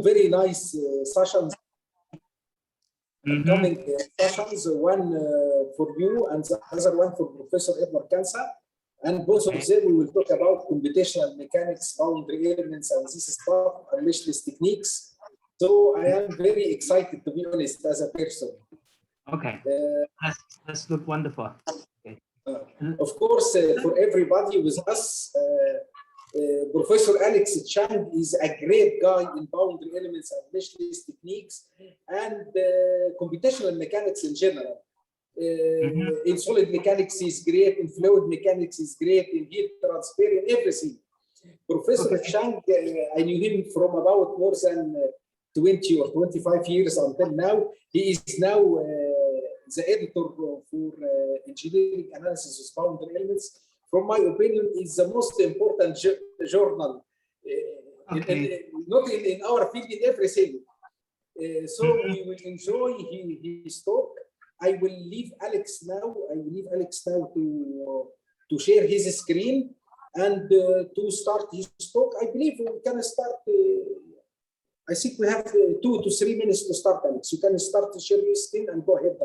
very nice sessions, coming sessions, one for you and the other one for Professor Edward Kansa. And both of them, we will talk about computational mechanics, boundary elements, and this stuff, and meshless techniques. So I am very excited, to be honest, as a person. Okay, that's look wonderful. Okay. Of course, for everybody with us, Professor Alex Cheng is a great guy in boundary elements and meshless techniques and computational mechanics in general. In solid mechanics is great, in fluid mechanics is great, in heat transfer, in everything. Professor Cheng, I knew him from about more than 20 or 25 years until now. He is now the editor for engineering analysis of boundary elements. From my opinion, is the most important journal, not in our field, in everything. So we will enjoy his talk. I will leave Alex now. To share his screen and to start his talk. I believe we can start. I think we have 2 to 3 minutes to start, Alex. You can start to share your screen and go ahead.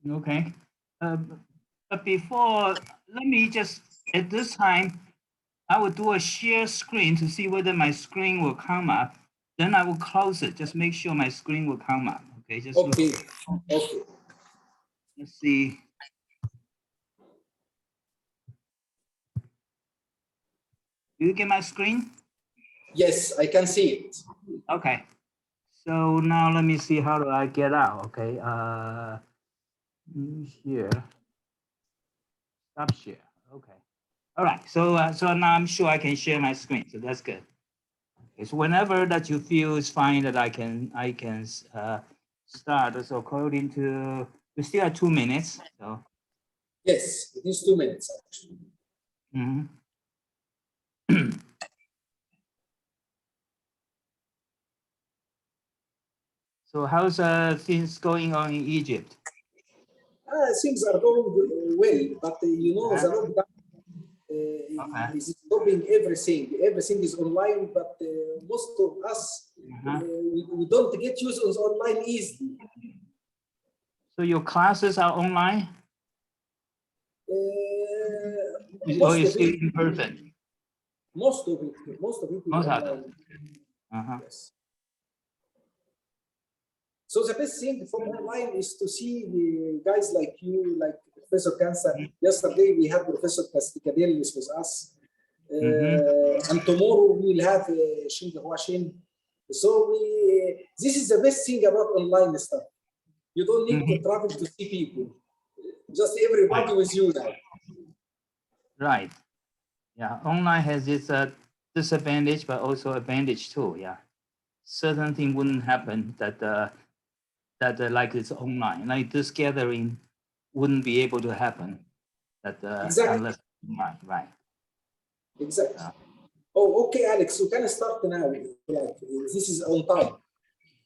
Okay. But before, let me just, at this time, I will do a share screen to see whether my screen will come up. Then I will close it. Just make sure my screen will come up. Okay. Just okay. Okay. Let's see. Do you get my screen? Yes, I can see it. Okay. So now let me see, how do I get out? Okay. Here. Stop share. Okay. All right. So so now I'm sure I can share my screen. So that's good. Okay. So whenever that you feel is fine that I can start. So according to, we still have 2 minutes. So yes, it is 2 minutes actually. So how's things going on in Egypt? Things are going well, but you know, the lockdown is stopping everything. Everything is online, but most of us, we don't get used to online easily. So your classes are online? Or is it in person? Most of it is online. Yes. So the best thing from online is to see the guys like you, like Professor Kansa. Yesterday we had Professor Casticadelis with us, and tomorrow we will have Shin Huashin. So this is the best thing about online stuff. You don't need to travel to see people. Just everybody with you now. Right. Yeah, online has its disadvantage, but also advantage too. Yeah, certain thing wouldn't happen that like it's online. Like this gathering wouldn't be able to happen that exactly. Unless online, right? Exactly. Oh, okay, Alex. You can start now. Yeah, this is on time.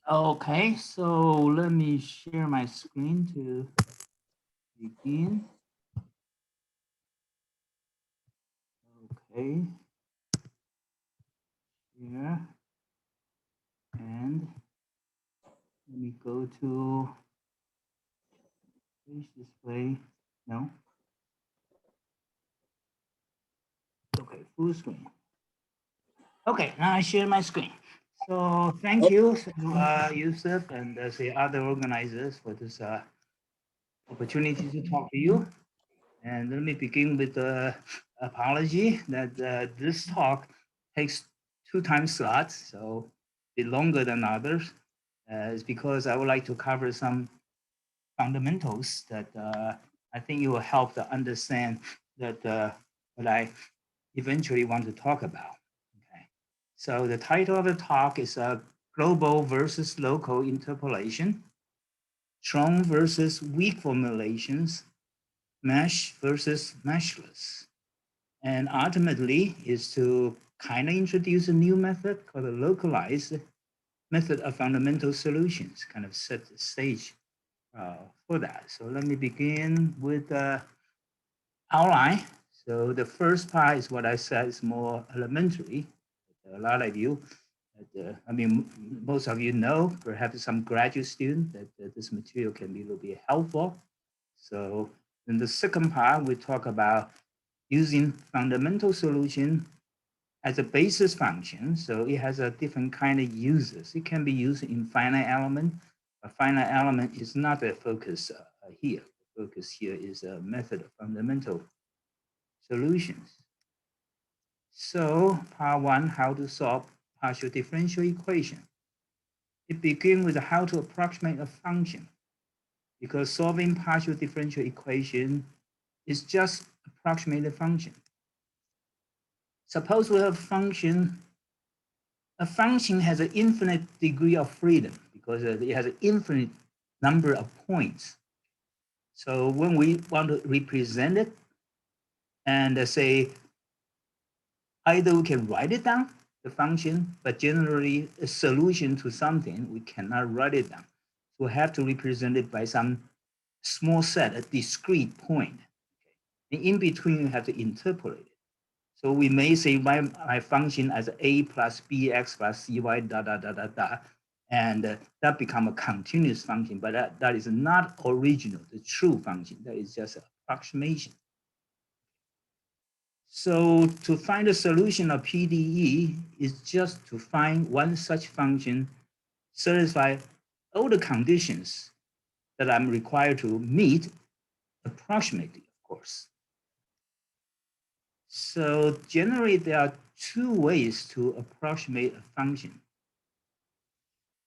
Okay, so let me share my screen to begin. Okay. Here. And let me go to page display. No. Okay, full screen. Okay, now I share my screen. So thank you, Yusuf, and the other organizers for this opportunity to talk to you. And let me begin with the apology that this talk takes 2 time slots, so a bit longer than others. It's because I would like to cover some fundamentals that I think it will help to understand that what I eventually want to talk about. Okay, so the title of the talk is Global versus Local Interpolation, Strong versus Weak Formulations, Mesh versus Meshless. And ultimately is to kind of introduce a new method called a localized method of fundamental solutions, kind of set the stage for that. So let me begin with the outline. So the first part is what I said is more elementary. A lot of you I mean, most of you know, perhaps some graduate student, that this material can be a little bit helpful. So in the second part, we talk about using fundamental solution as a basis function. So it has a different kind of uses. It can be used in finite element. A finite element is not the focus here. The focus here is a method of fundamental solutions. So part one, how to solve partial differential equation. It begins with how to approximate a function, because solving partial differential equation is just approximate the function. Suppose we have a function has an infinite degree of freedom because it has an infinite number of points. So when we want to represent it and say, either we can write it down, the function, but generally a solution to something, we cannot write it down. So we have to represent it by some small set, a discrete point. And in between, you have to interpolate it. So we may say my function as a plus bx plus cy da da da da da, and that become a continuous function, but that is not original, the true function. That is just an approximation. So to find a solution of PDE is just to find one such function, satisfy all the conditions that I'm required to meet approximately, of course. So generally, there are two ways to approximate a function.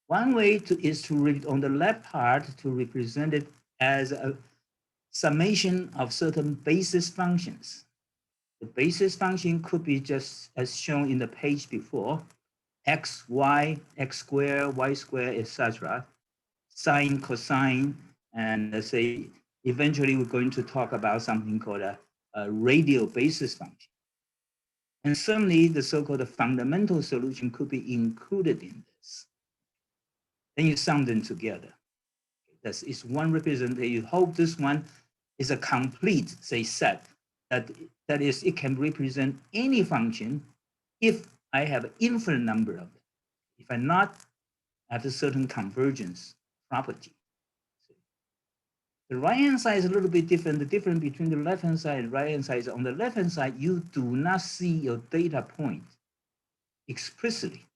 One way is to on the left part to represent it as a summation of certain basis functions. The basis function could be just as shown in the page before, x, y, x squared, y squared, etc., sine, cosine, and let's say eventually we're going to talk about something called a radial basis function. And certainly the so-called fundamental solution could be included in this. Then you sum them together. That's is one representation. You hope this one is a complete, say, set. That is, it can represent any function if I have an infinite number of them. If I'm not, I have a certain convergence property. The right-hand side is a little bit different. The difference between the left-hand side and right-hand side is on the left-hand side, you do not see your data point explicitly.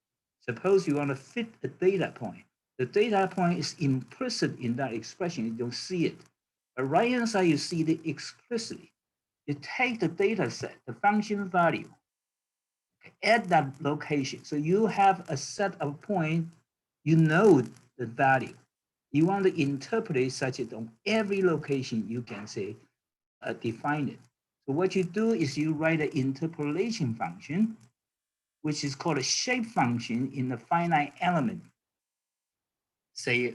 Suppose you want to fit a data point. The data point is implicit in that expression. You don't see it. But right-hand side, you see it explicitly. You take the data set, the function value, at that location. So you have a set of points, you know the value. You want to interpret it such that on every location you can say, define it. So what you do is you write an interpolation function, which is called a shape function in the finite element, say,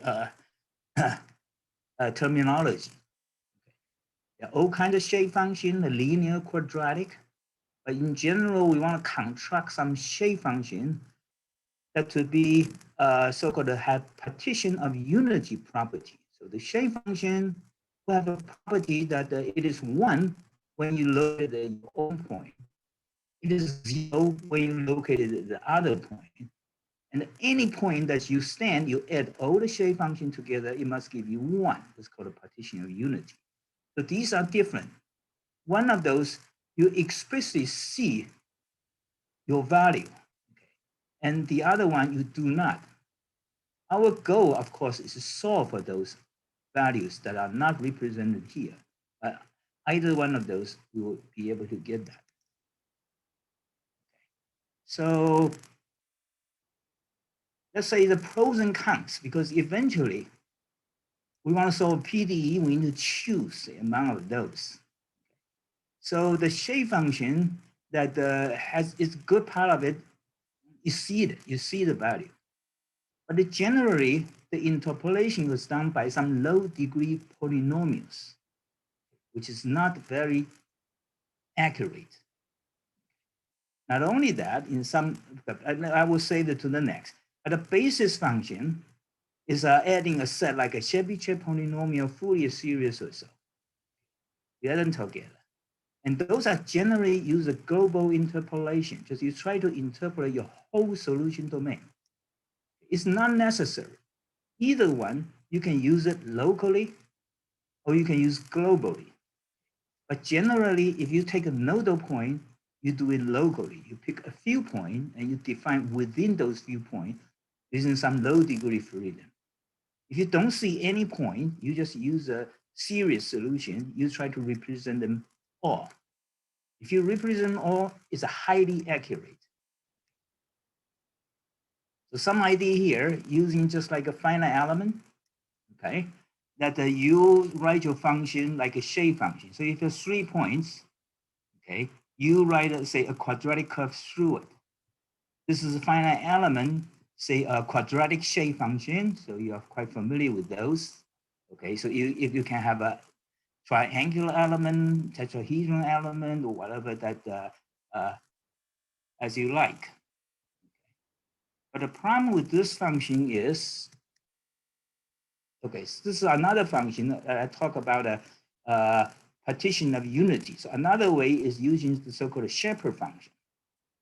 terminology. There are all kinds of shape function, the linear, quadratic, but in general, we want to construct some shape function that to be so-called have partition of unity property. So the shape function will have a property that it is one when you locate at your own point. It is zero when you locate it at the other point. And at any point that you stand, you add all the shape function together, it must give you one. It's called a partition of unity. So these are different. One of those, you explicitly see your value, okay? And the other one, you do not. Our goal, of course, is to solve for those values that are not represented here. But either one of those, we will be able to get that. So let's say the pros and cons, because eventually we want to solve PDE, we need to choose the amount of those. So the shape function that has its good part of it, you see it, you see the value. But generally, the interpolation was done by some low degree polynomials, which is not very accurate. Not only that, in some, I will say that to the next, but the basis function is adding a set like a Chebyshev polynomial Fourier series or so. We add them together. And those are generally use a global interpolation. Just you try to interpolate your whole solution domain. It's not necessary. Either one, you can use it locally or you can use globally. But generally, if you take a nodal point, you do it locally. You pick a few points and you define within those few points using some low degree freedom. If you don't see any point, you just use a series solution. You try to represent them all. If you represent all, it's highly accurate. So some idea here, using just like a finite element, okay, that you write your function like a shape function. So if you have 3 points, okay, you write, say, a quadratic curve through it. This is a finite element, say a quadratic shape function. So you are quite familiar with those. Okay, so if you can have a triangular element, tetrahedron element, or whatever that as you like. But the problem with this function is, okay, so this is another function. I talk about a partition of unity. So another way is using the so-called shepherd function.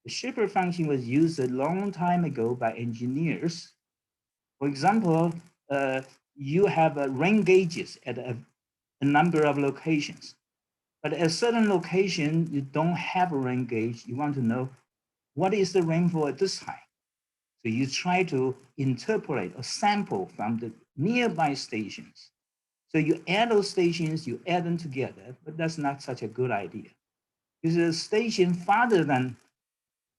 The shepherd function was used a long time ago by engineers. For example, you have rain gauges at a number of locations. But at a certain location, you don't have a rain gauge. You want to know what is the rainfall at this time. So you try to interpolate or sample from the nearby stations. So you add those stations, you add them together, but that's not such a good idea. Because a station farther than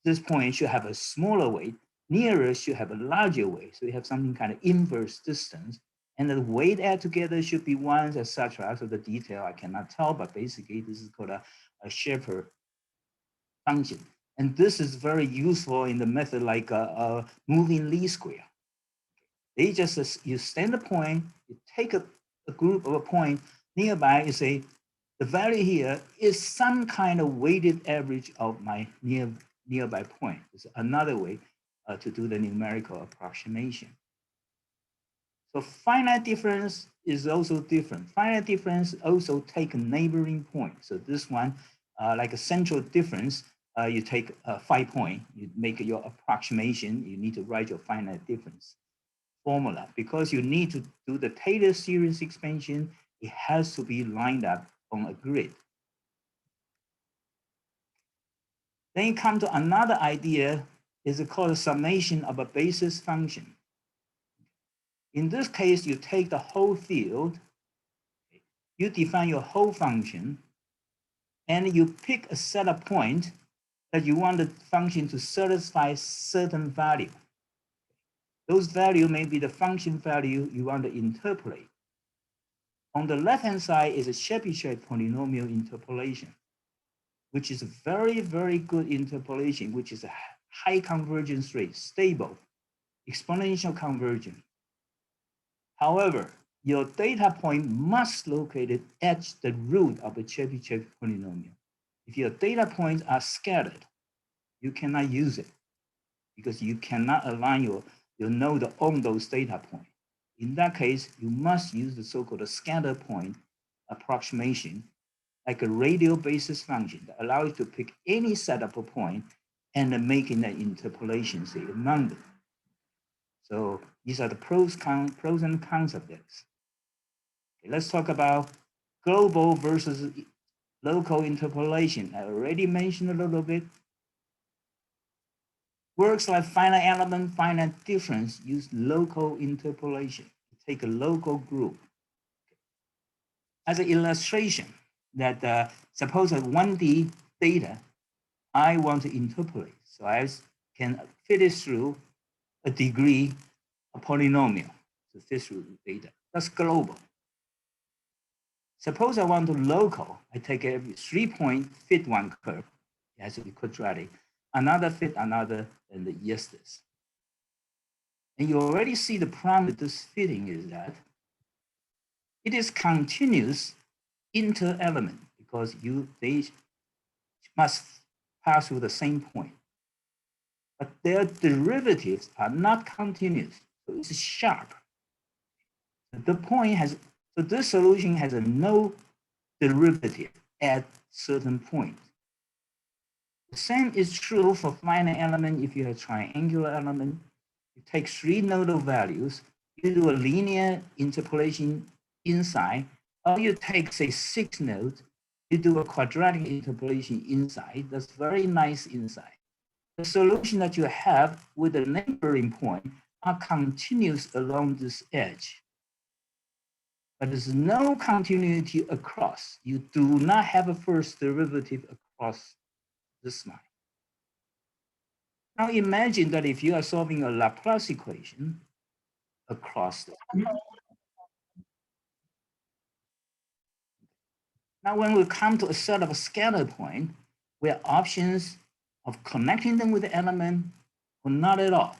this point should have a smaller weight, nearer should have a larger weight. So you have something kind of inverse distance. And the weight add together should be 1, etc. So the detail I cannot tell, but basically this is called a shepherd function. And this is very useful in the method like a moving least square. They just, you stand a point, you take a group of a point nearby, you say, the value here is some kind of weighted average of my nearby point. It's another way to do the numerical approximation. So finite difference is also different. Finite difference also take a neighboring point. So this one, like a central difference, you take 5 points, you make your approximation, you need to write your finite difference formula. Because you need to do the Taylor series expansion, it has to be lined up on a grid. Then you come to another idea, is called a summation of a basis function. In this case, you take the whole field, you define your whole function, and you pick a set of points that you want the function to satisfy certain value. Those value may be the function value you want to interpolate. On the left-hand side is a Chebyshev polynomial interpolation, which is a very, very good interpolation, which is a high convergence rate, stable, exponential convergence. However, your data point must locate it at the root of the Chebyshev polynomial. If your data points are scattered, you cannot use it because you cannot align your node on those data points. In that case, you must use the so-called scatter point approximation, like a radial basis function that allows you to pick any set of a point and then making an interpolation, say, among them. So these are the pros and cons of this. Okay, let's talk about global versus local interpolation. I already mentioned a little bit. Works like finite element, finite difference use local interpolation. Take a local group. As an illustration, that suppose a 1D data I want to interpolate. So I can fit it through a degree, a polynomial to fit through the data. That's global. Suppose I want to local. I take every 3 point, fit one curve. It has to be quadratic. Another fit another, and yes this. And you already see the problem with this fitting is that it is continuous inter-element because they must pass through the same point. But their derivatives are not continuous, so it's sharp. The point has, so this solution has a no derivative. at certain point. The same is true for finite element. If you have triangular element, you take 3 nodal values, you do a linear interpolation inside, or you take, say, 6 nodes, you do a quadratic interpolation inside. That's very nice inside. The solution that you have with the neighboring point are continuous along this edge. But there's no continuity across. You do not have a first derivative across this line. Now imagine that if you are solving a Laplace equation across the now when we come to a set of scalar point, we have options of connecting them with the element or not at all.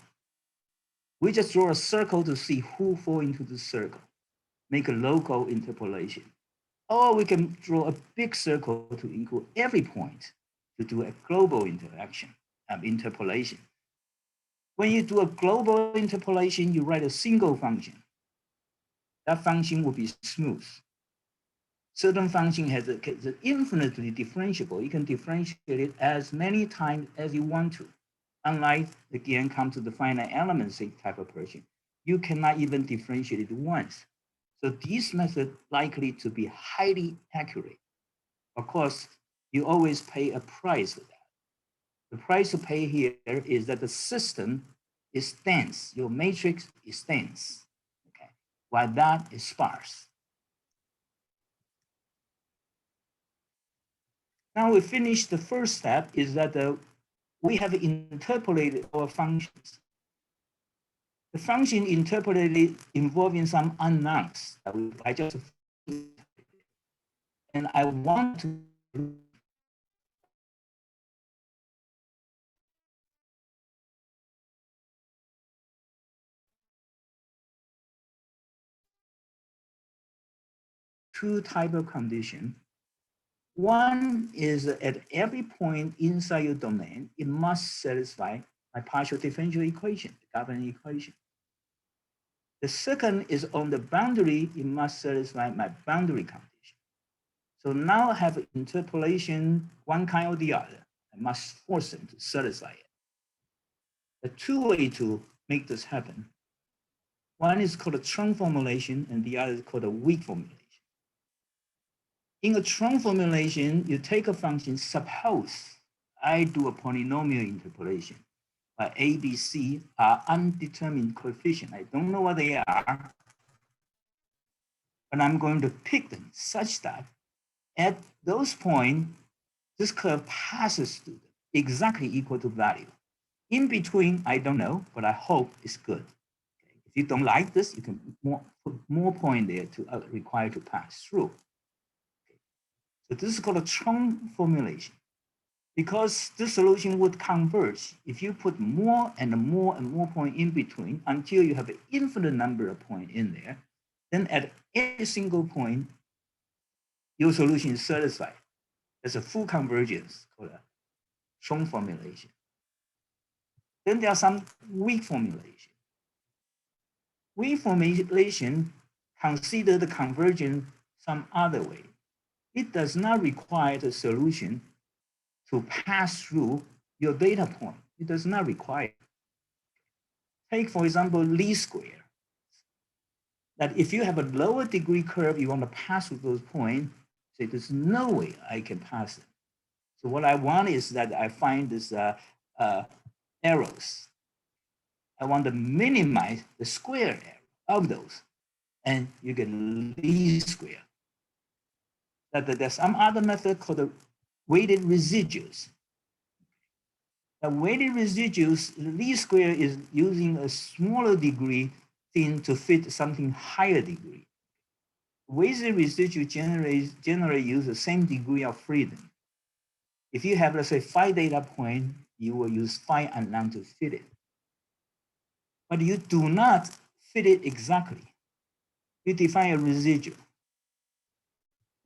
We just draw a circle to see who fall into the circle, make a local interpolation. Or we can draw a big circle to include every point to do a global interpolation. When you do a global interpolation, you write a single function. That function will be smooth. Certain function has a infinitely differentiable. You can differentiate it as many times as you want to. Unlike, again, come to the finite elements type of person, you cannot even differentiate it once. So this method likely to be highly accurate. Of course, you always pay a price for that. The price to pay here is that the system is dense. Your matrix is dense, okay? While that is sparse. Now we finish the first step is that we have interpolated our functions. The function interpolated involving some unknowns that I just, and I want to two type of condition. One is at every point inside your domain, it must satisfy my partial differential equation, the governing equation. The second is on the boundary, it must satisfy my boundary condition. So now I have interpolation, one kind or the other. I must force them to satisfy it. The two ways to make this happen. One is called a trunk formulation and the other is called a weak formulation. In a trunk formulation, you take a function, suppose I do a polynomial interpolation, but A, B, C are undetermined coefficient. I don't know what they are, but I'm going to pick them such that at those points, this curve passes through them, exactly equal to value. In between, I don't know, but I hope it's good. Okay. If you don't like this, you can put more point there to require to pass through. So this is called a trunk formulation. Because this solution would converge if you put more and more and more point in between until you have an infinite number of points in there, then at every single point, your solution is satisfied. There's a full convergence called a trunk formulation. Then there are some weak formulation. Weak formulation consider the convergence some other way. It does not require the solution to pass through your data point. It does not require. Take, for example, least square. That if you have a lower degree curve, you want to pass through those points, say there's no way I can pass them. So what I want is that I find this arrows. I want to minimize the square error of those, and you get least square. That there's some other method called the weighted residuals. The weighted residuals, the least square is using a smaller degree thing to fit something higher degree. Weighted residual generally use the same degree of freedom. If you have, let's say, 5 data points, you will use 5 unknown to fit it. But you do not fit it exactly. You define a residual.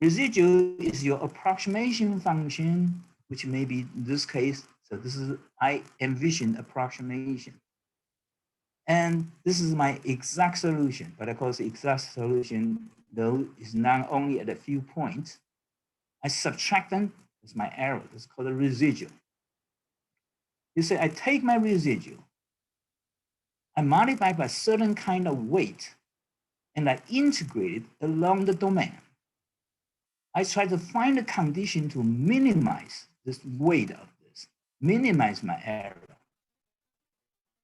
Residual is your approximation function, which may be in this case. So this is, I envision approximation. And this is my exact solution, but of course, the exact solution, though, is not only at a few points. I subtract them, that's my error. That's called a residual. You say, I take my residual, I multiply by a certain kind of weight, and I integrate it along the domain. I try to find a condition to minimize this weight of this, minimize my error.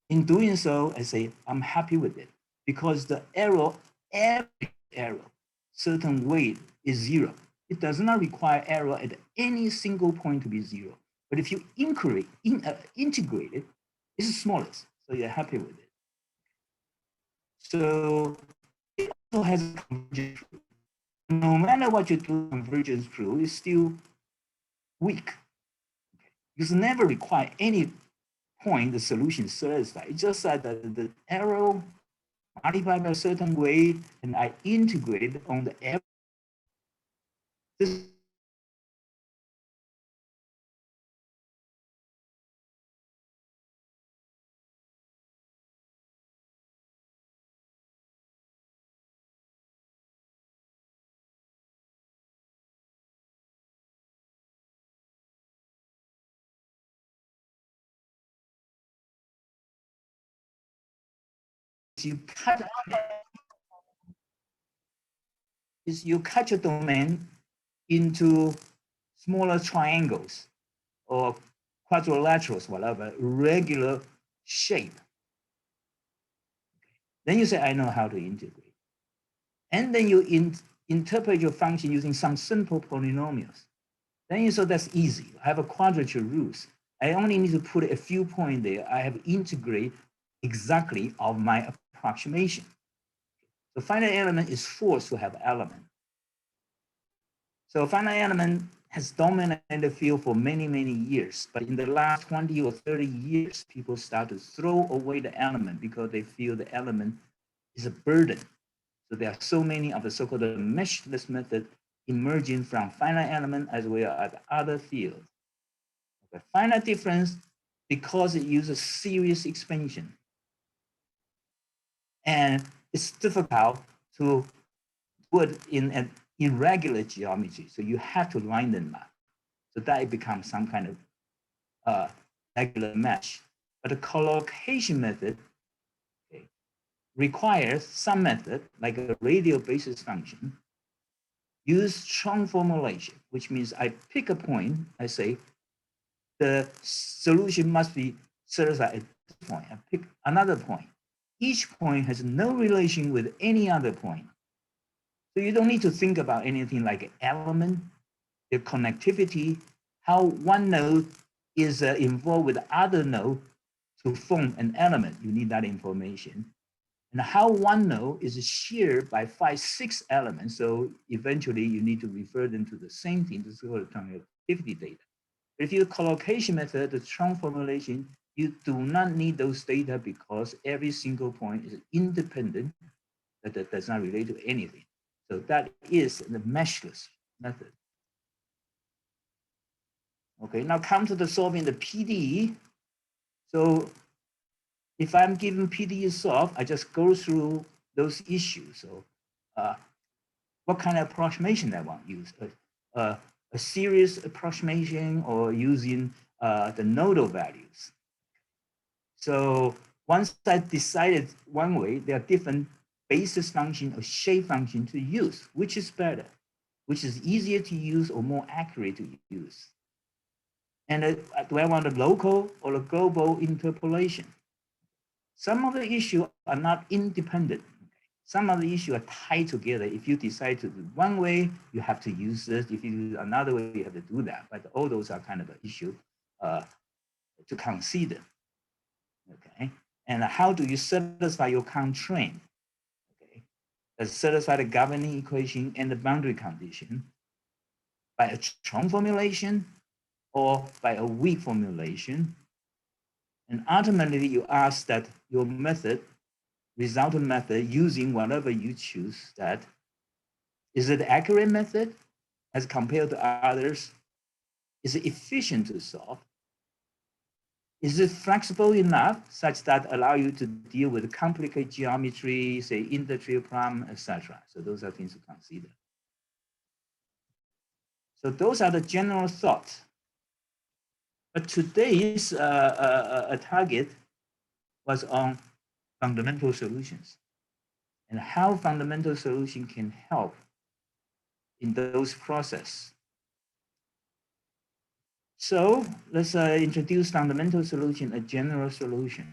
In doing so, I say, I'm happy with it because the error, every error, certain weight is 0. It does not require error at any single point to be 0. But if you integrate it, it's the smallest, so you're happy with it. So it also has a convergence proof. No matter what you do, convergence proof is still weak. Because never require any point the solution is satisfied. It's just that the arrow multiplied by a certain way, and I integrate it on the arrow. This you cut is you cut your domain into smaller triangles or quadrilaterals, whatever, regular shape. Then you say, I know how to integrate. And then you interpret your function using some simple polynomials. Then you say, that's easy. I have a quadrature rules. I only need to put a few points there. I have integrate exactly of my approximation. The finite element is forced to have element. So finite element has dominated the field for many, many years. But in the last 20 or 30 years, people start to throw away the element because they feel the element is a burden. So there are so many of the so-called meshless method emerging from finite element as well as other fields. The finite difference, because it uses series expansion, and it's difficult to do it in an irregular geometry. So you have to line them up. So that it becomes some kind of regular mesh. But the collocation method requires some method, like a radial basis function, use trunk formulation, which means I pick a point, I say, the solution must be satisfied at this point. I pick another point. Each point has no relation with any other point. So you don't need to think about anything like element, the connectivity, how one node is involved with other node to form an element. You need that information. And how one node is shared by 5, 6 elements. So eventually you need to refer them to the same thing. This is called connectivity data. But if you collocation method, the trunk formulation, you do not need those data because every single point is independent, that does not relate to anything. So that is the meshless method. Okay, now come to the solving the PDE. So if I'm given PDE solve, I just go through those issues. So what kind of approximation I want to use? A series approximation or using the nodal values. So once I decided one way, there are different basis function or shape function to use. Which is better? Which is easier to use or more accurate to use? And do I want a local or a global interpolation? Some of the issues are not independent. Some of the issues are tied together. If you decide to do one way, you have to use this. If you do another way, you have to do that. But all those are kind of an issue to consider. Okay, and how do you satisfy your constraint? Okay, satisfy the governing equation and the boundary condition by a strong formulation or by a weak formulation. And ultimately, you ask that your method, resultant method, using whatever you choose, that is it accurate method as compared to others? Is it efficient to solve? Is it flexible enough such that allow you to deal with complicated geometry, say integral problem, etc.? So those are things to consider. So those are the general thoughts. But today's target was on fundamental solutions and how fundamental solution can help in those process. So let's introduce fundamental solution, a general solution.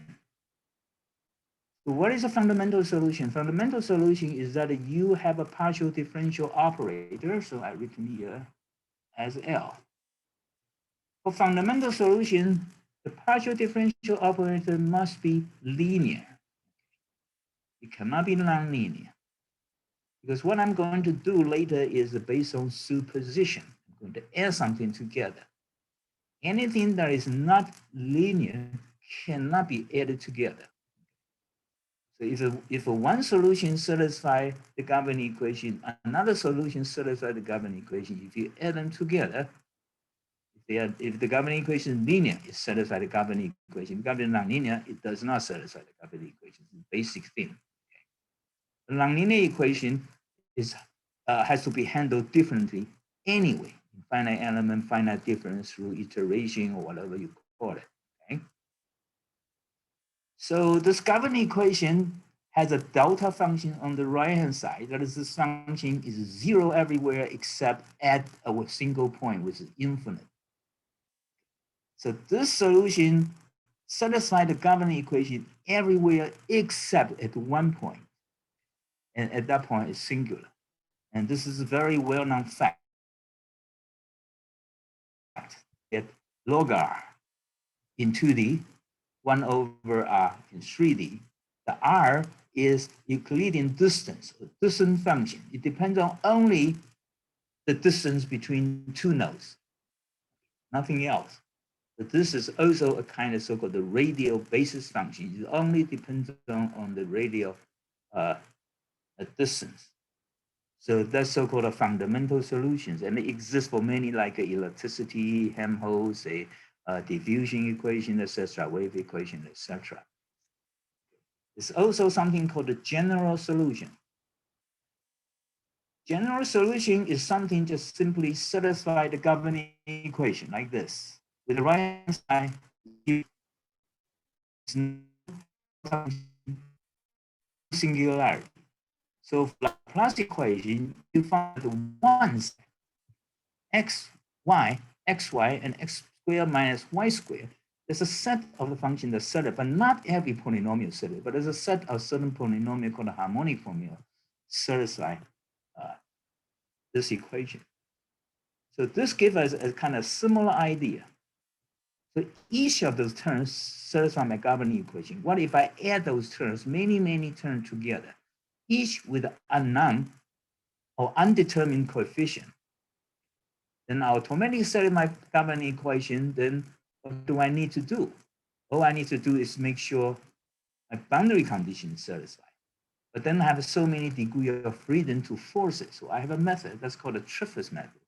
So what is a fundamental solution? Fundamental solution is that you have a partial differential operator. So I written here as L. For fundamental solution, the partial differential operator must be linear. It cannot be nonlinear. Because what I'm going to do later is based on superposition. I'm going to add something together. Anything that is not linear cannot be added together. So if one solution satisfies the governing equation, another solution satisfies the governing equation. If you add them together, if the governing equation is linear, it satisfies the governing equation. If the governing nonlinear, it does not satisfy the governing equation. It's a basic thing. Okay. The nonlinear equation has to be handled differently anyway. Finite element, finite difference through iteration or whatever you call it. Okay. So this governing equation has a delta function on the right-hand side. That is, this function is zero everywhere except at a single point, which is infinite. So this solution satisfies the governing equation everywhere except at one point. And at that point, it's singular. And this is a very well-known fact that log r in 2D, 1 over r in 3D, the r is Euclidean distance, a distance function. It depends on only the distance between two nodes, nothing else. But this is also a kind of so-called the radial basis function. It only depends on the radial distance. So that's so-called fundamental solutions, and it exists for many like electricity, Helmholtz, diffusion equation, etc., wave equation, etc. There's also something called the general solution. General solution is something just simply satisfy the governing equation like this. With the right hand side, singularity. So for Laplace equation, you find once x, y, xy, and x squared minus y squared. There's a set of the function that's set up, but not every polynomial set up, but there's a set of certain polynomial called a harmonic formula satisfy this equation. So this gives us a kind of similar idea. So each of those terms satisfy my governing equation. What if I add those terms, many terms together, each with an unknown or undetermined coefficient? Then I automatically set my governing equation. Then what do I need to do? All I need to do is make sure my boundary condition is satisfied. But then I have so many degrees of freedom to force it. So I have a method that's called a Triffus method.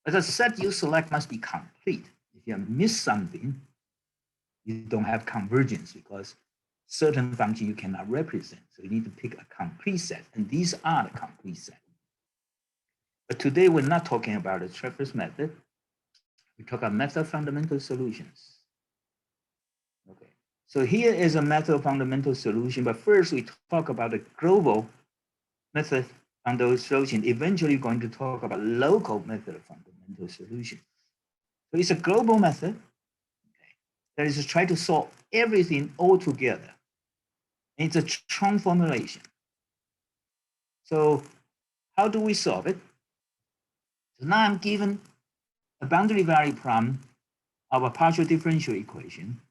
But the set you select must be complete. If you miss something, you don't have convergence because certain function you cannot represent. So you need to pick a complete set, and these are the complete set. But today we're not talking about the Triffus method. We talk about method fundamental solutions. Okay, so here is a method fundamental solution, but first we talk about the global method fundamental solution. Eventually going to talk about local method of fundamental solution. So it's a global method, okay, that is to try to solve everything all together. And it's a Cheng formulation. So how do we solve it? So now I'm given a boundary value problem of a partial differential equation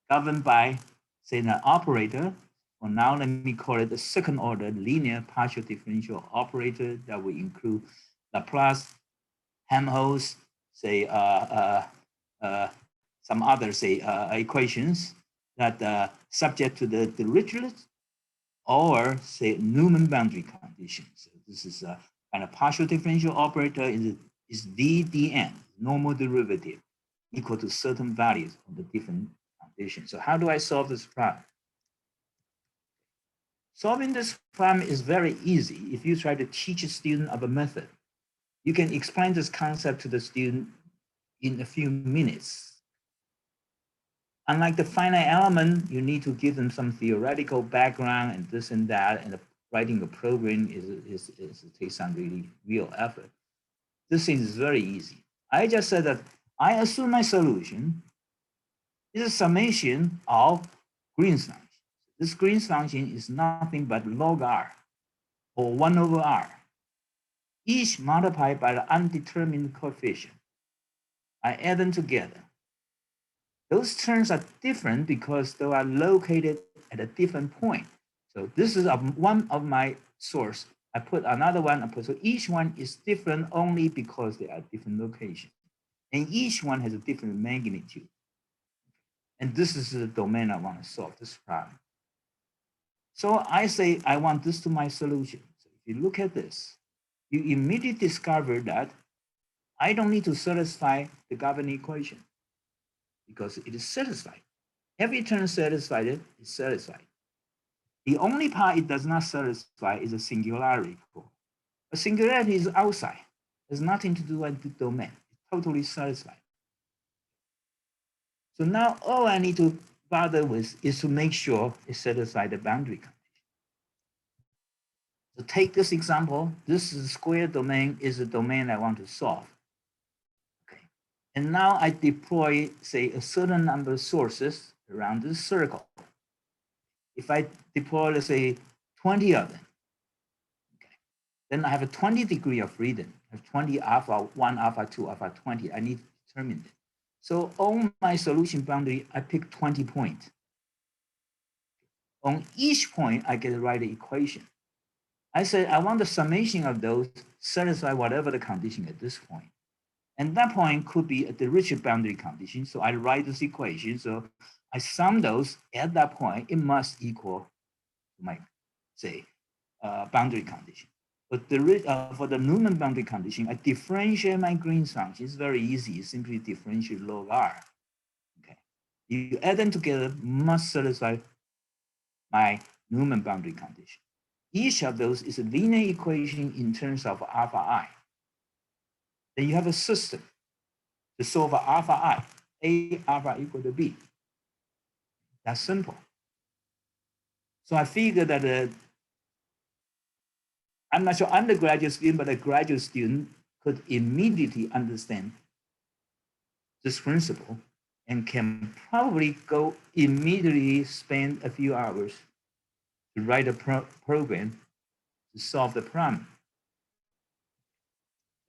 governed by, say, an operator. For now, let me call it the second order linear partial differential operator that will include Laplace, Helmholtz, say, some other, say, equations that subject to the Dirichlet or, say, Newman boundary conditions. So this is a kind of partial differential operator is dn, normal derivative, equal to certain values of the different conditions. So how do I solve this problem? Solving this problem is very easy if you try to teach a student of a method. You can explain this concept to the student in a few minutes. Unlike the finite element, you need to give them some theoretical background and this and that, and writing a program takes some really real effort. This thing is very easy. I just said that I assume my solution is a summation of Green's function. This Green's function is nothing but log R, or 1 over R, each multiplied by the undetermined coefficient. I add them together. Those terms are different because they are located at a different point. So this is one of my source. I put another one, so each one is different only because they are different locations. And each one has a different magnitude. And this is the domain I want to solve this problem. So I say I want this to my solution. So if you look at this, you immediately discover that I don't need to satisfy the governing equation because it is satisfied. Every term satisfied is satisfied. The only part it does not satisfy is a singularity. A singularity is outside. There's nothing to do with the domain. It's totally satisfied. So now all I need to bother with is to make sure it satisfies the boundary condition. So take this example. This is square domain is the domain I want to solve. Okay. And now I deploy, say, a certain number of sources around this circle. If I deploy, let's say, 20 of them, okay, then I have a 20 degree of freedom. I have 20 alpha 1, alpha 2, alpha 20. I need to determine it. So on my solution boundary, I pick 20 points. On each point, I get the right equation. I said I want the summation of those satisfy whatever the condition at this point. And that point could be a Dirichlet boundary condition. So I write this equation. So I sum those at that point, it must equal to my, say, boundary condition. But for the Newman boundary condition, I differentiate my Green's function. It's very easy. You simply differentiate log R. Okay. You add them together, must satisfy my Newman boundary condition. Each of those is a linear equation in terms of alpha I. Then you have a system to solve for alpha I, A alpha equal to B. That's simple. So I figured that I'm not sure undergraduate student, but a graduate student could immediately understand this principle and can probably go immediately spend a few hours to write a program to solve the problem.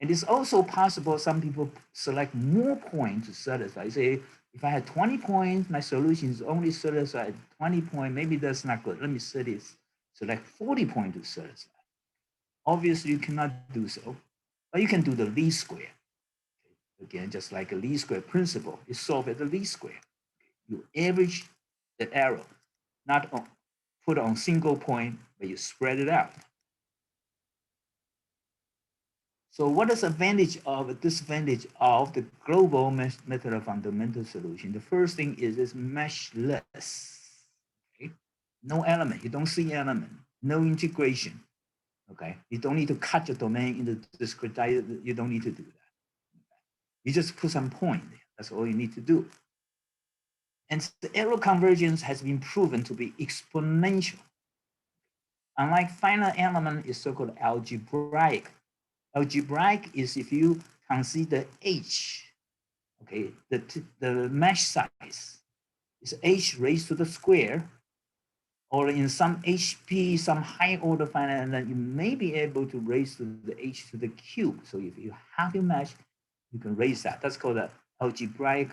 And it's also possible some people select more points to satisfy. Say, if I had 20 points, my solution is only satisfied 20 points, maybe that's not good. Let me select 40 points to satisfy. Obviously, you cannot do so, but you can do the least square. Again, just like a least square principle, you solve at the least square. You average the error, not put on single point, but you spread it out. So what is advantage of disadvantage of the global method of fundamental solution? The first thing is it's meshless. Okay? No element, you don't see element, no integration. Okay, you don't need to cut your domain into discretized, you don't need to do that. Okay? You just put some point there. That's all you need to do. And the error convergence has been proven to be exponential. Unlike finite element is so-called algebraic. Algebraic is if you consider h, okay, the mesh size is h raised to the square, or in some HP, some high order finite element, you may be able to raise to the h to the cube. So if you have a mesh, you can raise that. That's called the algebraic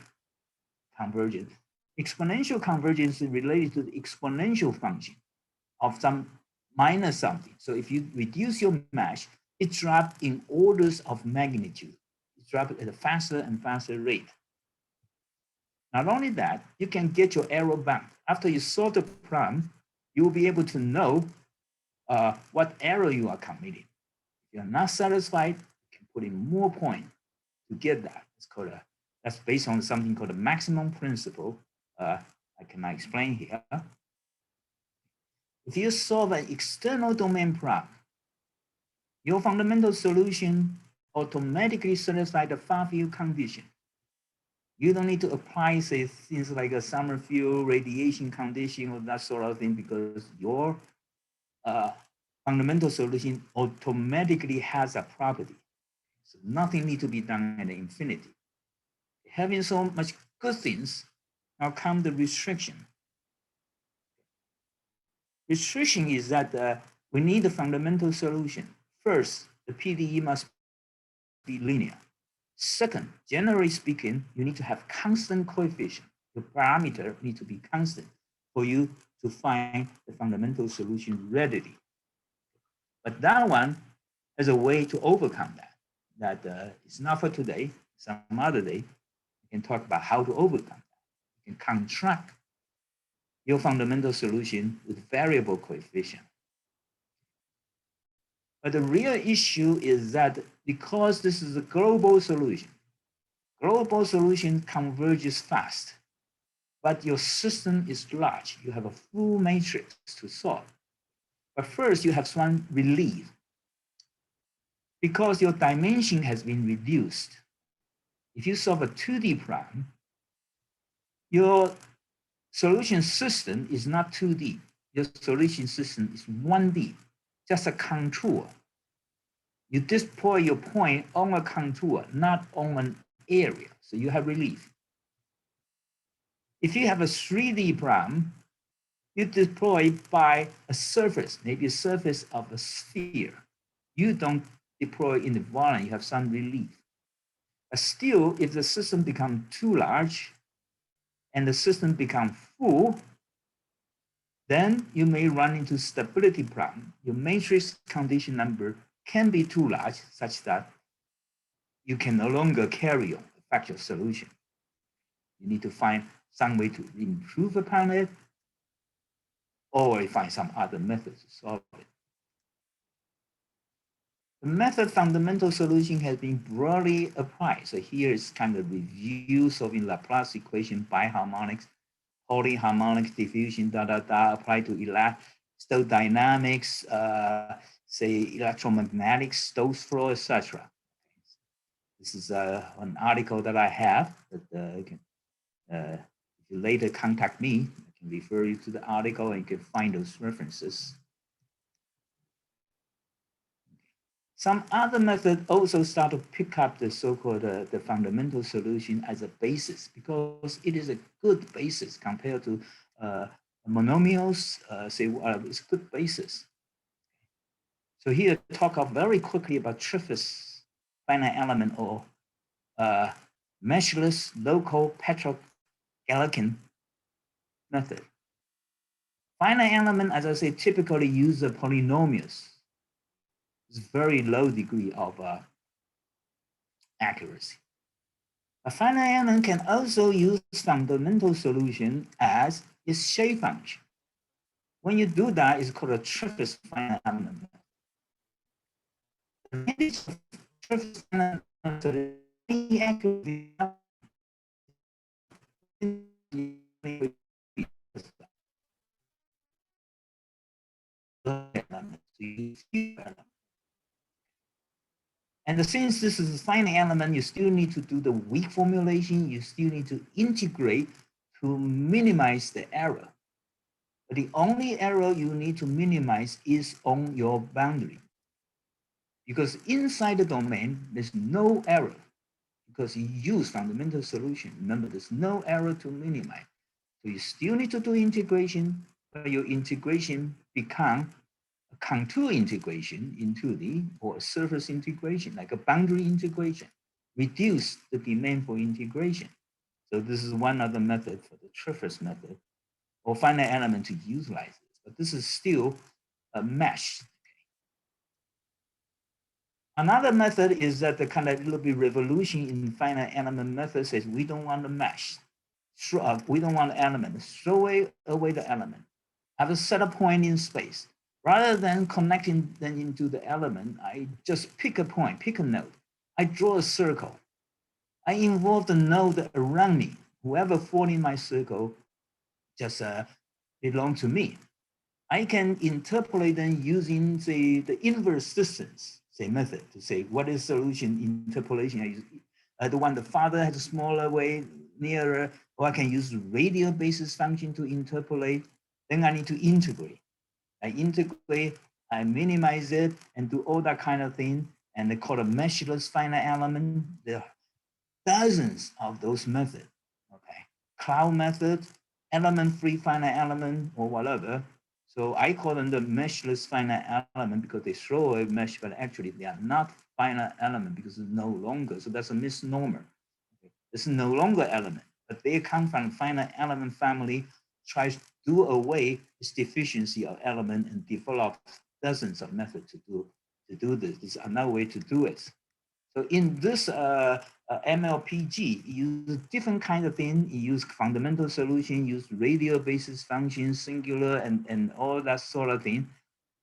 convergence. Exponential convergence is related to the exponential function of some minus something. So if you reduce your mesh, it drops in orders of magnitude. It drops at a faster and faster rate. Not only that, you can get your error bound. After you solve the problem, you will be able to know what error you are committing. If you're not satisfied, you can put in more points to get that. It's called that's based on something called the maximum principle. I cannot explain here. If you solve an external domain problem, your fundamental solution automatically satisfies the far field condition. You don't need to apply, say, things like a summer field radiation condition or that sort of thing, because your fundamental solution automatically has a property. So nothing needs to be done at infinity. Having so much good things, now come the restriction. Restriction is that we need a fundamental solution. First, the PDE must be linear. Second, generally speaking, you need to have constant coefficient. The parameter need to be constant for you to find the fundamental solution readily. But that one has a way to overcome that. It's not for today. Some other day, we can talk about how to overcome that. You can contract your fundamental solution with variable coefficient. But the real issue is that because this is a global solution converges fast, but your system is large. You have a full matrix to solve. But first, you have some relief. Because your dimension has been reduced, if you solve a 2D problem, your solution system is not 2D. Your solution system is 1D, just a contour. You deploy your point on a contour, not on an area. So you have relief. If you have a 3D problem, you deploy by a surface, maybe a surface of a sphere. You don't deploy in the volume, you have some relief. But still, if the system becomes too large and the system becomes full, then you may run into stability problem. Your matrix condition number can be too large such that you can no longer carry on the factual solution. You need to find some way to improve upon it, or find some other method to solve it. The method fundamental solution has been broadly applied. So here is kind of review solving Laplace equation, biharmonics, polyharmonic diffusion, applied to elastodynamics, say electromagnetics, Stokes flow, etc. This is an article that I have that if you later contact me, I can refer you to the article and you can find those references. Some other methods also start to pick up the so-called the fundamental solution as a basis, because it is a good basis compared to monomials. It's a good basis. So here talk very quickly about Triffitt's finite element or meshless local Petrov-Galerkin method. Finite element, as I say, typically use the polynomials. It's very low degree of accuracy. A finite element can also use fundamental solution as its shape function. When you do that, it's called a Triffitt's finite element. The advantage of Triffitt's finite element and since this is a finite element, you still need to do the weak formulation. You still need to integrate to minimize the error. But the only error you need to minimize is on your boundary. Because inside the domain, there's no error because you use fundamental solution. Remember, there's no error to minimize. So you still need to do integration, but your integration become a contour integration in 2D or a surface integration, like a boundary integration. Reduce the demand for integration. So this is one other method for the Triffitt's method or finite element to utilize this, but this is still a mesh. Another method is that the kind of little bit revolution in finite element method says we don't want a mesh. We don't want an element. Throw away the element. Have a set point in space. Rather than connecting them into the element, I just pick a point, pick a node. I draw a circle. I involve the node around me. Whoever falls in my circle just belong to me. I can interpolate them using, say, the inverse distance, say, method to say what is solution interpolation. I use the one the farther has a smaller way, nearer, or I can use radial basis function to interpolate. Then I need to integrate. I integrate, I minimize it, and do all that kind of thing. And they call it meshless finite element. There are dozens of those methods. Okay, cloud method, element-free finite element, or whatever. So I call them the meshless finite element because they throw a mesh, but actually they are not finite element because it's no longer. So that's a misnomer. Okay. It's no longer element, but they come from finite element family, tries to do away this deficiency of element and develop dozens of methods to do this. This is another way to do it. So in this MLPG, you use different kind of thing. You use fundamental solution, use radial basis functions, singular, and all that sort of thing.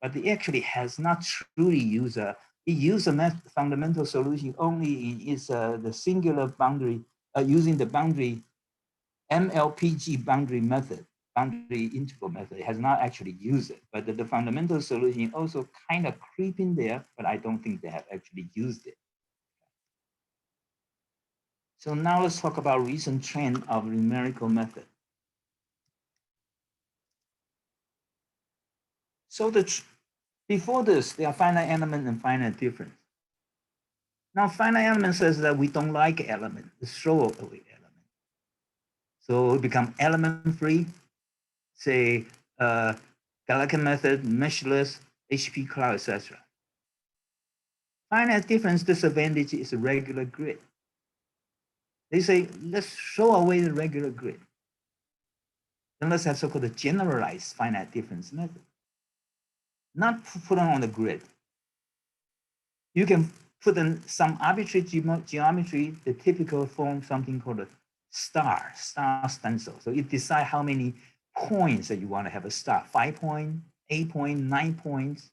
But it actually has not truly used it used a fundamental solution only in its the singular boundary using the boundary MLPG boundary method, boundary integral method. It has not actually used it, but the fundamental solution also kind of creep in there, but I don't think they have actually used it. So now let's talk about recent trend of numerical method. So before this, there are finite element and finite difference. Now finite element says that we don't like element, it's throw away element. So it become element free, say Gallatin method, meshless, HP cloud, etc. Finite difference disadvantage is a regular grid. They say, let's throw away the regular grid. Then let's have so-called generalized finite difference method. Not put on the grid. You can put in some arbitrary geometry, the typical form, something called a star stencil. So you decide how many points that you want to have a star, 5 point, 8 point, 9 points.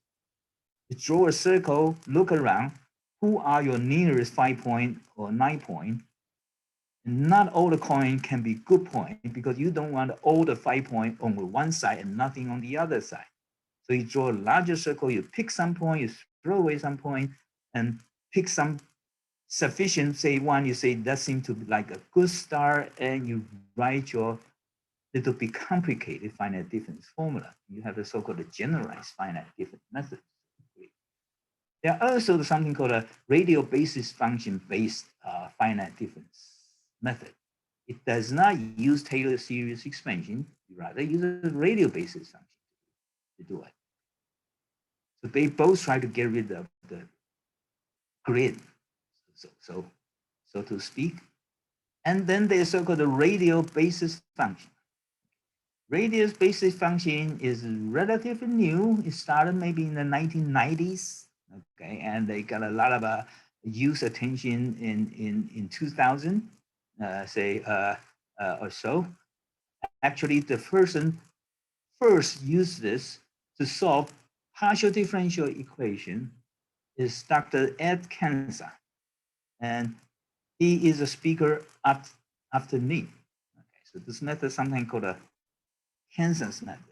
You draw a circle, look around, who are your nearest 5 point or 9 point? And not all the coin can be good point because you don't want all the 5 point on one side and nothing on the other side. So you draw a larger circle, you pick some point, you throw away some point, and pick some sufficient, say one, you say that seems to be like a good star, and you write your little bit complicated finite difference formula. You have the so-called generalized finite difference method. There are also something called a radial basis function based finite difference method. It does not use Taylor series expansion, you rather use a radial basis function to do it. So they both try to get rid of the grid, so to speak. And then there's so-called radial basis function. Radial basis function is relatively new. It started maybe in the 1990s, okay, and they got a lot of use attention in 2000, or so. Actually, the person first used this to solve partial differential equation is Dr. Ed Kansa, and he is a speaker after me. Okay, so this method is something called a Kansa's method.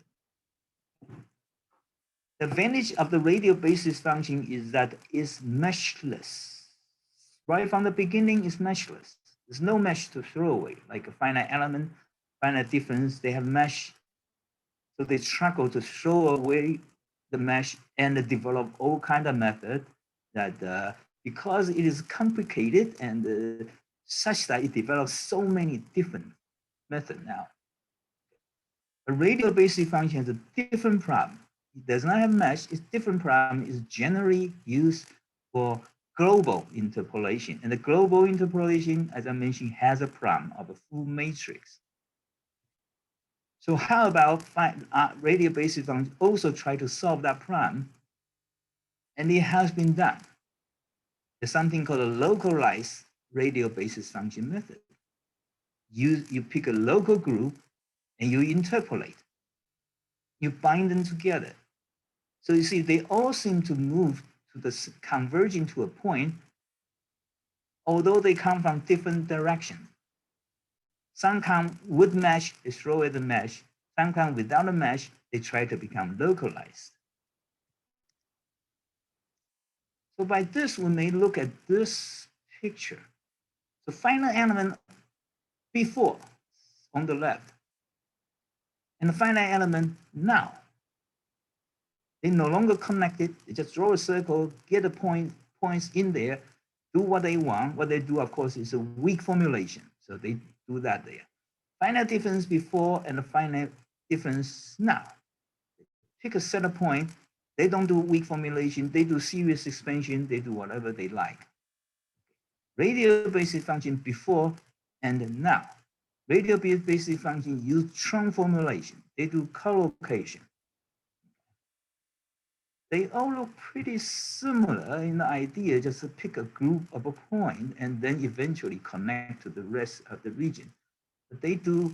The advantage of the radial basis function is that it's meshless. Right from the beginning, it's meshless. There's no mesh to throw away, like a finite element, finite difference, they have mesh. So they struggle to throw away the mesh and develop all kind of method that because it is complicated and such that it develops so many different methods now. A radial basis function has a different problem. It does not have mesh, its different problem is generally used for global interpolation. And the global interpolation, as I mentioned, has a problem of a full matrix. So how about radial basis function also try to solve that problem? And it has been done. There's something called a localized radial basis function method. You pick a local group and you interpolate. You bind them together. So you see, they all seem to move to the converging to a point, although they come from different directions. Some come with mesh, they throw away the mesh. Sometimes without a mesh, they try to become localized. So by this, we may look at this picture. The final element before on the left, and the finite element now. They no longer connected. They just draw a circle, get the points in there, do what they want. What they do, of course, is a weak formulation. So they do that there. Finite difference before and the finite difference now. Pick a center point. They don't do weak formulation. They do series expansion. They do whatever they like. Radial basis function before and now. Radial basis function use trunk formulation. They do collocation. They all look pretty similar in the idea, just to pick a group of a point and then eventually connect to the rest of the region. But they do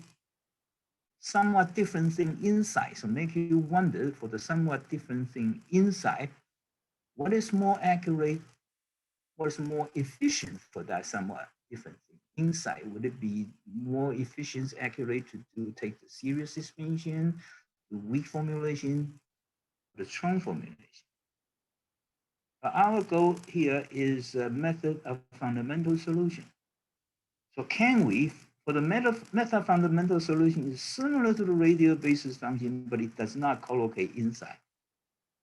somewhat different thing inside. So make you wonder for the somewhat different thing inside, what is more accurate? What is more efficient for that somewhat different thing inside? Would it be more efficient, accurate to take the series expansion, the weak formulation, the trunk formulation? But our goal here is a method of fundamental solution. So can we, for the method fundamental solution is similar to the radial basis function, but it does not collocate inside.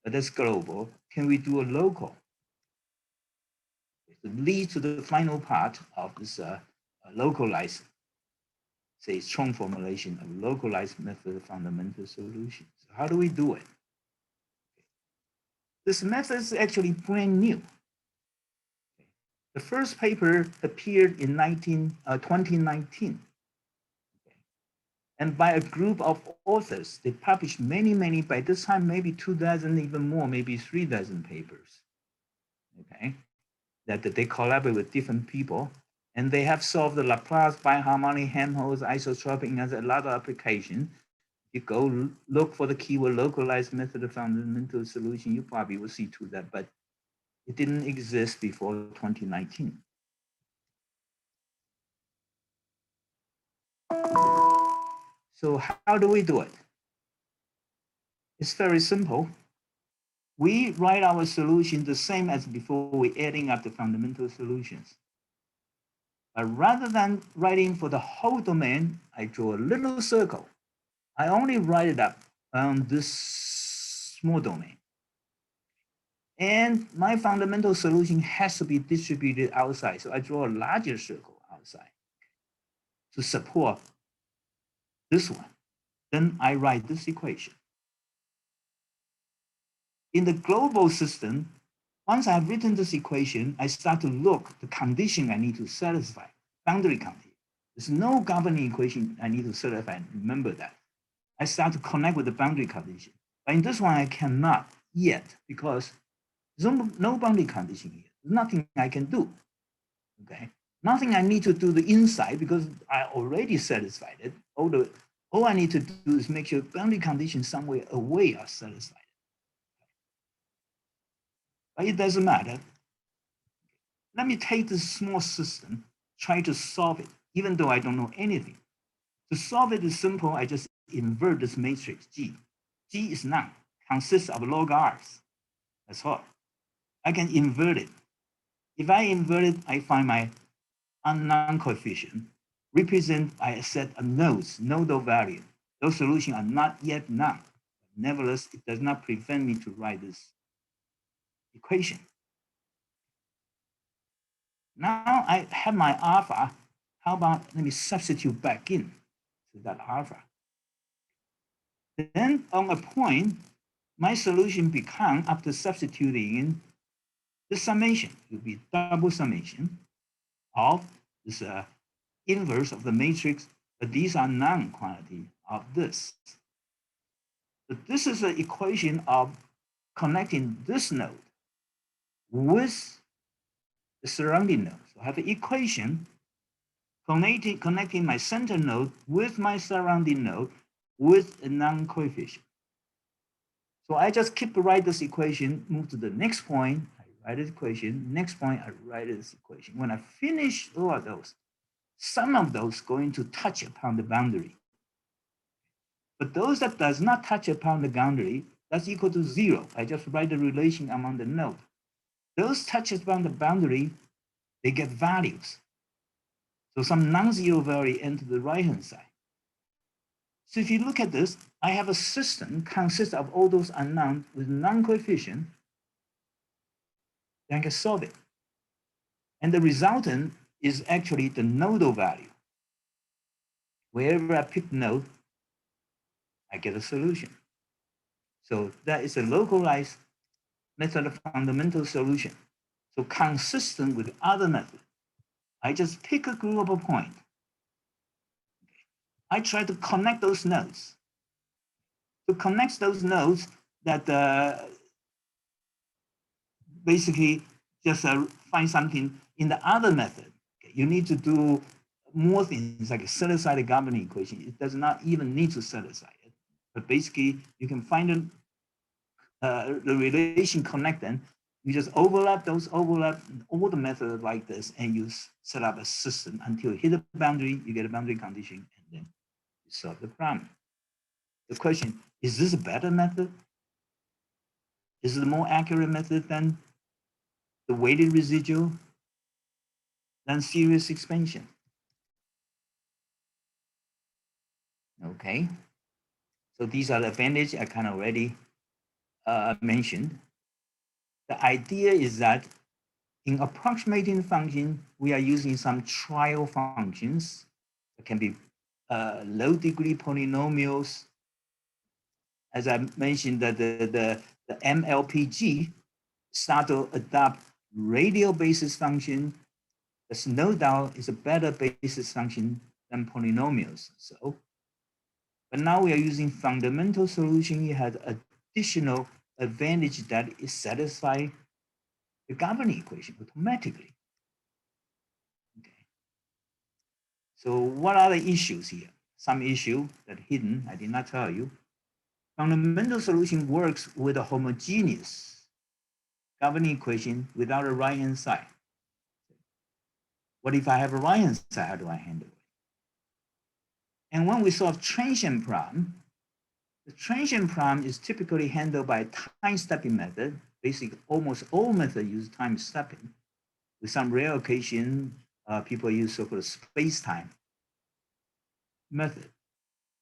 But that's global. Can we do a local? To lead to the final part of this localized, say, strong formulation of localized method of fundamental solution. So how do we do it? This method is actually brand new. The first paper appeared in 2019. And by a group of authors, they published many, by this time, maybe 2,000, even more, maybe 3,000 papers, okay? That they collaborate with different people. And they have solved the Laplace, biharmonic, Helmholtz, isotropic, and a lot of applications. You go look for the keyword localized method of fundamental solution, you probably will see to that, but it didn't exist before 2019. So how do we do it? It's very simple. We write our solution the same as before, we're adding up the fundamental solutions. But rather than writing for the whole domain, I draw a little circle. I only write it up on this small domain. And my fundamental solution has to be distributed outside. So I draw a larger circle outside to support this one. Then I write this equation. In the global system, once I've written this equation, I start to look the condition I need to satisfy, boundary condition. There's no governing equation I need to satisfy, remember that. I start to connect with the boundary condition. But in this one, I cannot yet because there's no boundary condition here. There's nothing I can do, okay? Nothing I need to do the inside because I already satisfied it. All I need to do is make sure boundary conditions somewhere away are satisfied. But it doesn't matter. Let me take this small system, try to solve it, even though I don't know anything. To solve it is simple. I just invert this matrix G. G is none, consists of log R's. That's all. I can invert it. If I invert it, I find my unknown coefficient, represented by a set of nodes, nodal value. Those solutions are not yet known. Nevertheless, it does not prevent me to write this equation. Now I have my alpha. How about let me substitute back in to that alpha. Then on a point, my solution becomes, after substituting in, the summation. It will be double summation of this inverse of the matrix, but these are non-quantity of this. So this is an equation of connecting this node with the surrounding node. So I have an equation connecting my center node with my surrounding node with a non-coefficient. So I just keep write this equation, move to the next point, I write this equation, next point, I write this equation. When I finish all of those, some of those going to touch upon the boundary. But those that does not touch upon the boundary, that's equal to 0. I just write the relation among the node. Those touches upon the boundary, they get values. So some non-zero value enter the right-hand side. So if you look at this, I have a system consists of all those unknown with non-coefficient, then I can solve it. And the resultant is actually the nodal value. Wherever I pick node, I get a solution. So that is a localized method of fundamental solution. So consistent with other methods. I just pick a group of points. I try to connect those nodes. To connect those nodes that basically just find something in the other method. Okay, you need to do more things like set aside a governing equation. It does not even need to set aside it. But basically, you can find the relation connect them. You just overlap those all the methods like this, and you set up a system until you hit a boundary, you get a boundary condition, and then you solve the problem. The question, is this a better method? Is it a more accurate method than the weighted residual, than series expansion? Okay, so these are the advantages I kind of already mentioned. The idea is that in approximating function, we are using some trial functions. It can be low degree polynomials. As I mentioned, that the MLPG start to adopt radial basis function. There's no doubt it's a better basis function than polynomials. So, but now we are using fundamental solution. It has additional advantage that it satisfies the governing equation automatically. Okay. So what are the issues here? Some issue that hidden, I did not tell you. Fundamental solution works with a homogeneous governing equation without a right-hand side. What if I have a right-hand side? How do I handle it? And when we solve transient problem, the transient problem is typically handled by time stepping method. Basically, almost all methods use time stepping. With some rare occasion, people use so-called space-time method.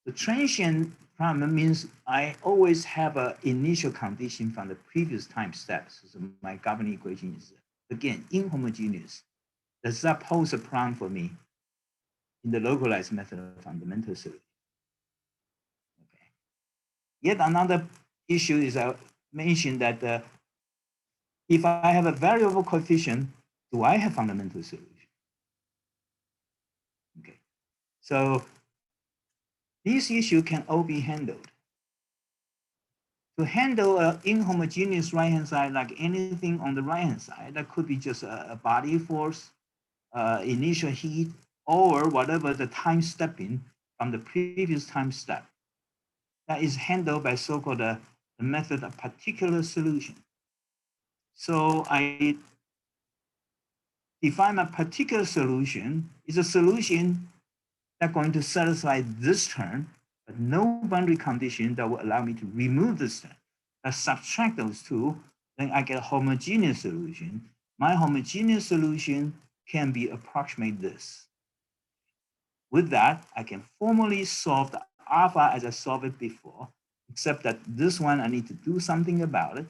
The transient problem means I always have an initial condition from the previous time steps. So my governing equation is, again, inhomogeneous. Does that pose a problem for me in the localized method of fundamental solution? Okay. Yet another issue is I mentioned that if I have a variable coefficient, do I have fundamental solution? Okay. So these issues can all be handled. To handle an inhomogeneous right-hand side, like anything on the right-hand side, that could be just a body force, initial heat, or whatever the time stepping from the previous time step. That is handled by so-called the method of particular solution. So I define a particular solution is a solution that's going to satisfy this term, but no boundary condition that will allow me to remove this term. I subtract those two, then I get a homogeneous solution. My homogeneous solution can be approximate this. With that, I can formally solve the alpha as I solved it before, except that this one I need to do something about it.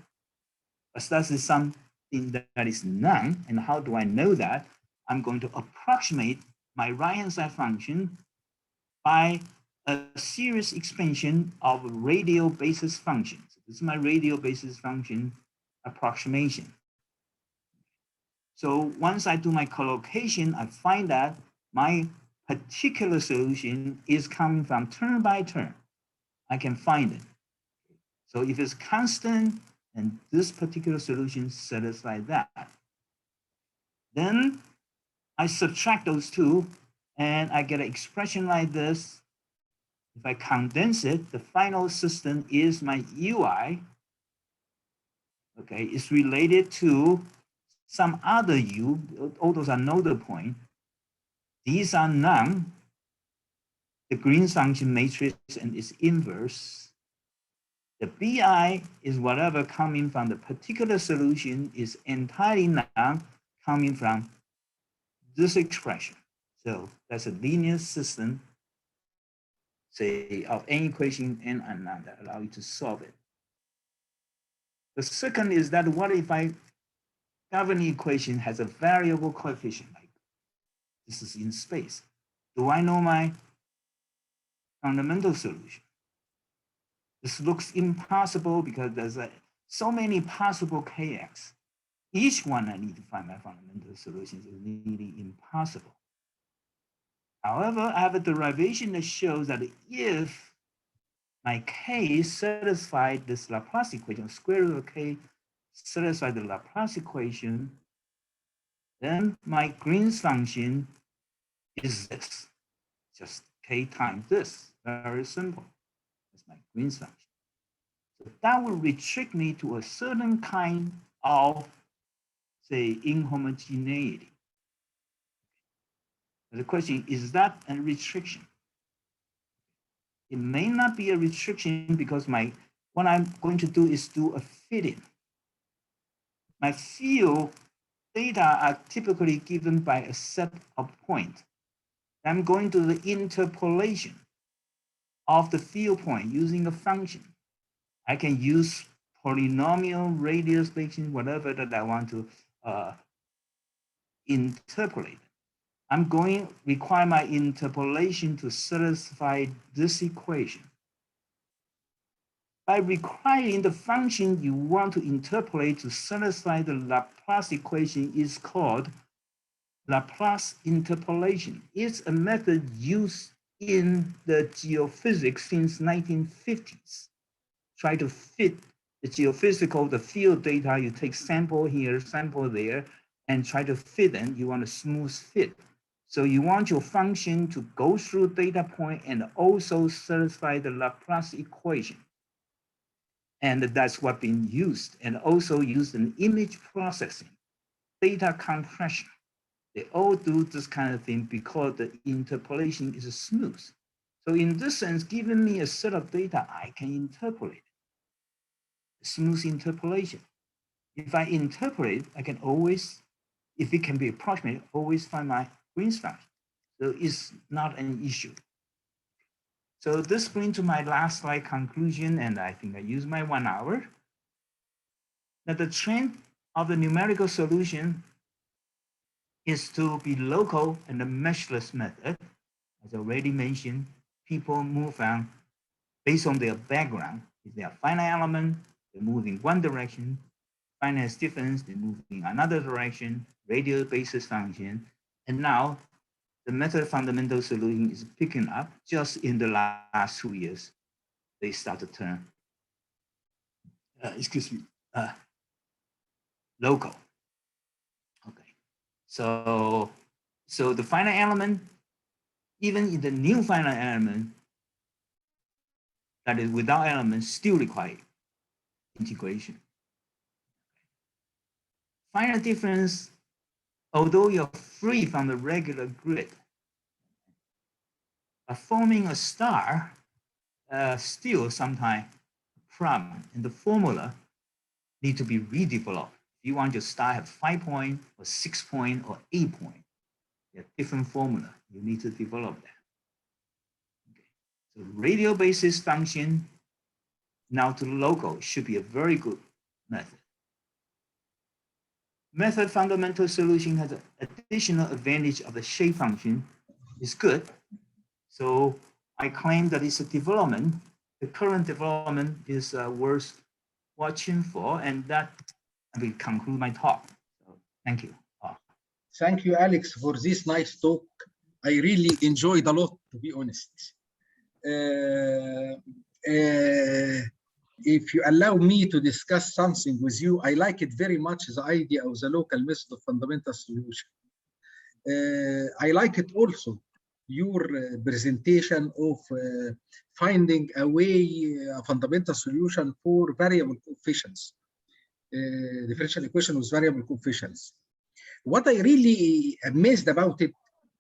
But that is something that is none. And how do I know that? I'm going to approximate my right-hand side function by a series expansion of radial basis functions. So this is my radial basis function approximation. So once I do my collocation, I find that my particular solution is coming from term by term. I can find it. So if it's constant, and this particular solution satisfies that, then I subtract those two, and I get an expression like this. If I condense it, the final system is my UI. Okay, it's related to some other U. All those are nodal points. These are none. the green function matrix and its inverse. The BI is whatever coming from the particular solution is entirely now coming from this expression. So that's a linear system, say, of any equation n and none that allow you to solve it. The second is that what if I governing equation has a variable coefficient, like this is in space. Do I know my fundamental solution? This looks impossible because there's so many possible kx. Each one I need to find my fundamental solutions is really impossible. However, I have a derivation that shows that if my k satisfies this Laplace equation, square root of k satisfies the Laplace equation, then my Green's function is this, just k times this, very simple. That's my Green's function. So that will restrict me to a certain kind of, say, inhomogeneity. The question is that a restriction? It may not be a restriction because what I'm going to do is do a fitting. My field data are typically given by a set of points. I'm going to the interpolation of the field point using a function. I can use polynomial, radius function, whatever that I want to interpolate. I'm going to require my interpolation to satisfy this equation. By requiring the function you want to interpolate to satisfy the Laplace equation is called Laplace interpolation. It's a method used in the geophysics since 1950s. Try to fit the geophysical, the field data, you take sample here, sample there, and try to fit them. You want a smooth fit. So you want your function to go through data point and also satisfy the Laplace equation. And that's what's been used, and also used in image processing, data compression. They all do this kind of thing because the interpolation is smooth. So in this sense, giving me a set of data, I can interpolate. Smooth interpolation. If I interpolate, I can always, if it can be approximated, always find my Green's function. So it's not an issue. So this brings to my last slide conclusion, and I think I used my 1 hour. That the trend of the numerical solution is to be local and the meshless method. As already mentioned, people move on based on their background. If they are finite element, they move in one direction. Finite difference, they move in another direction, radial basis function. And now the method fundamental solution is picking up just in the last 2 years. They start to turn, local. Okay, so the finite element, even in the new finite element, that is without elements, still require integration. Finite difference, although you're free from the regular grid, forming a star still sometimes a problem, and the formula need to be redeveloped. If you want your star have 5 point or 6 point or 8 point, you have different formula. You need to develop that. Okay. So radial basis function now to local should be a very good method. Method fundamental solution has an additional advantage of the shape function is good. So I claim that it's a development. The current development is worth watching for, and that will conclude my talk. So thank you. Thank you, Alex, for this nice talk. I really enjoyed a lot, to be honest. If you allow me to discuss something with you, I like it very much, the idea of the local method of fundamental solution. I like it also, your presentation of finding a way, a fundamental solution for variable coefficients, differential equation with variable coefficients. What I really amazed about it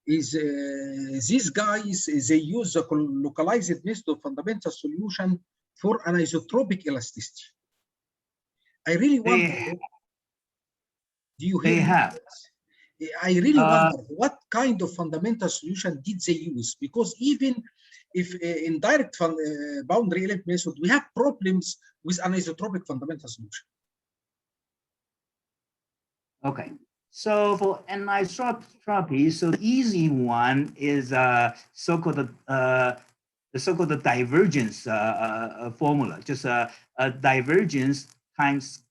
is these guys, they use the localized method of fundamental solution for anisotropic elasticity. I really wonder, do you hear They me? have. I really wonder what kind of fundamental solution did they use? Because even if in direct boundary element method, we have problems with anisotropic fundamental solution. Okay. So for anisotropy, so the easy one is so-called the so-called divergence formula, just a divergence times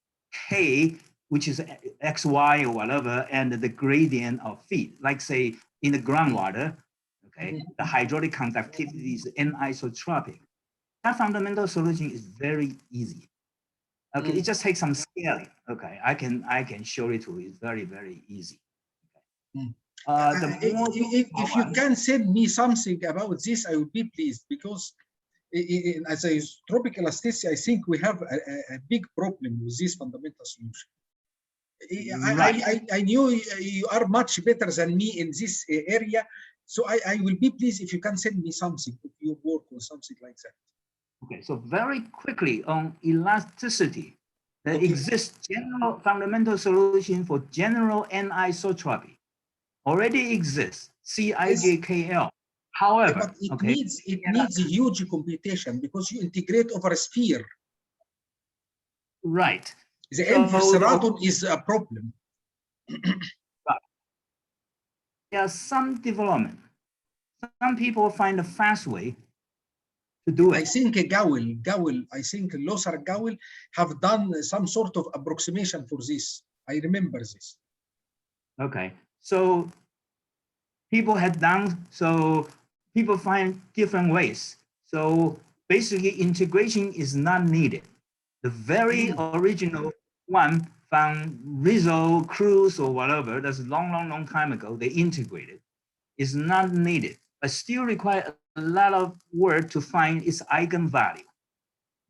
k, which is xy or whatever, and the gradient of feed. Like say in the groundwater, okay, the hydraulic conductivity is anisotropic. That fundamental solution is very easy. Okay, it just takes some scaling. Okay, I can show it to you. It's very, very easy. Okay. If you can send me something about this, I would be pleased, because as a tropical elasticity, I think we have a big problem with this fundamental solution. I knew you are much better than me in this area, so I will be pleased if you can send me something, if you work or something like that. Okay, so very quickly on elasticity, there exists general fundamental solution for general anisotropy. Already exists, CIJKL. However, but it needs a huge computation because you integrate over a sphere. Right. The M-Visceraton is a problem. There's some development. Some people find a fast way to do it. I think I think Lothar Gowel have done some sort of approximation for this. I remember this. Okay, so people had done, so people find different ways. So basically integration is not needed. The very original one from Rizzo, Cruz, or whatever, that's a long time ago, they integrated, is not needed, but still require a lot of work to find its eigenvalue.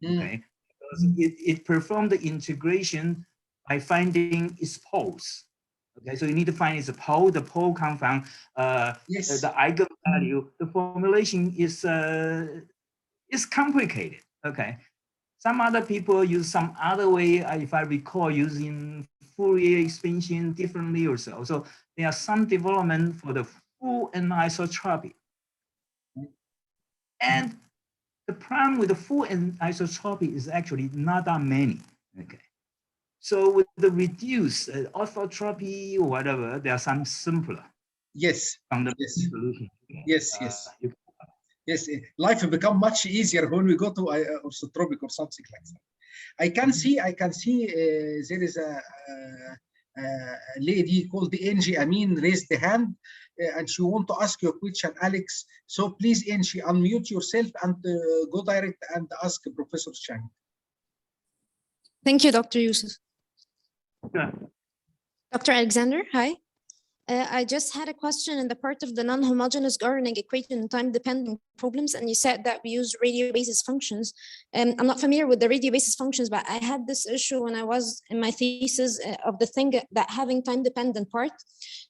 Okay, because it performed the integration by finding its poles. Okay, so you need to find its pole. The pole comes from the eigenvalue. The formulation is complicated. Okay, some other people use some other way. If I recall, using Fourier expansion differently or so. So there are some development for the full anisotropy. And the problem with the full anisotropy is actually not that many. Okay. So with the reduced orthotropy or whatever, there are some simpler. Yes. Solution. Yes. Life will become much easier when we go to orthotropic or something like that. I can see there is a lady called Angie Amin raised the hand, and she want to ask you a question, Alex. So please, Angie, unmute yourself and go direct and ask Professor Cheng. Thank you, Dr. Yusuf. Yeah. Dr. Alexander, hi. I just had a question in the part of the non-homogeneous governing equation and time-dependent problems, and you said that we use radio basis functions. I'm not familiar with the radio basis functions, but I had this issue when I was in my thesis of the thing that having time-dependent part.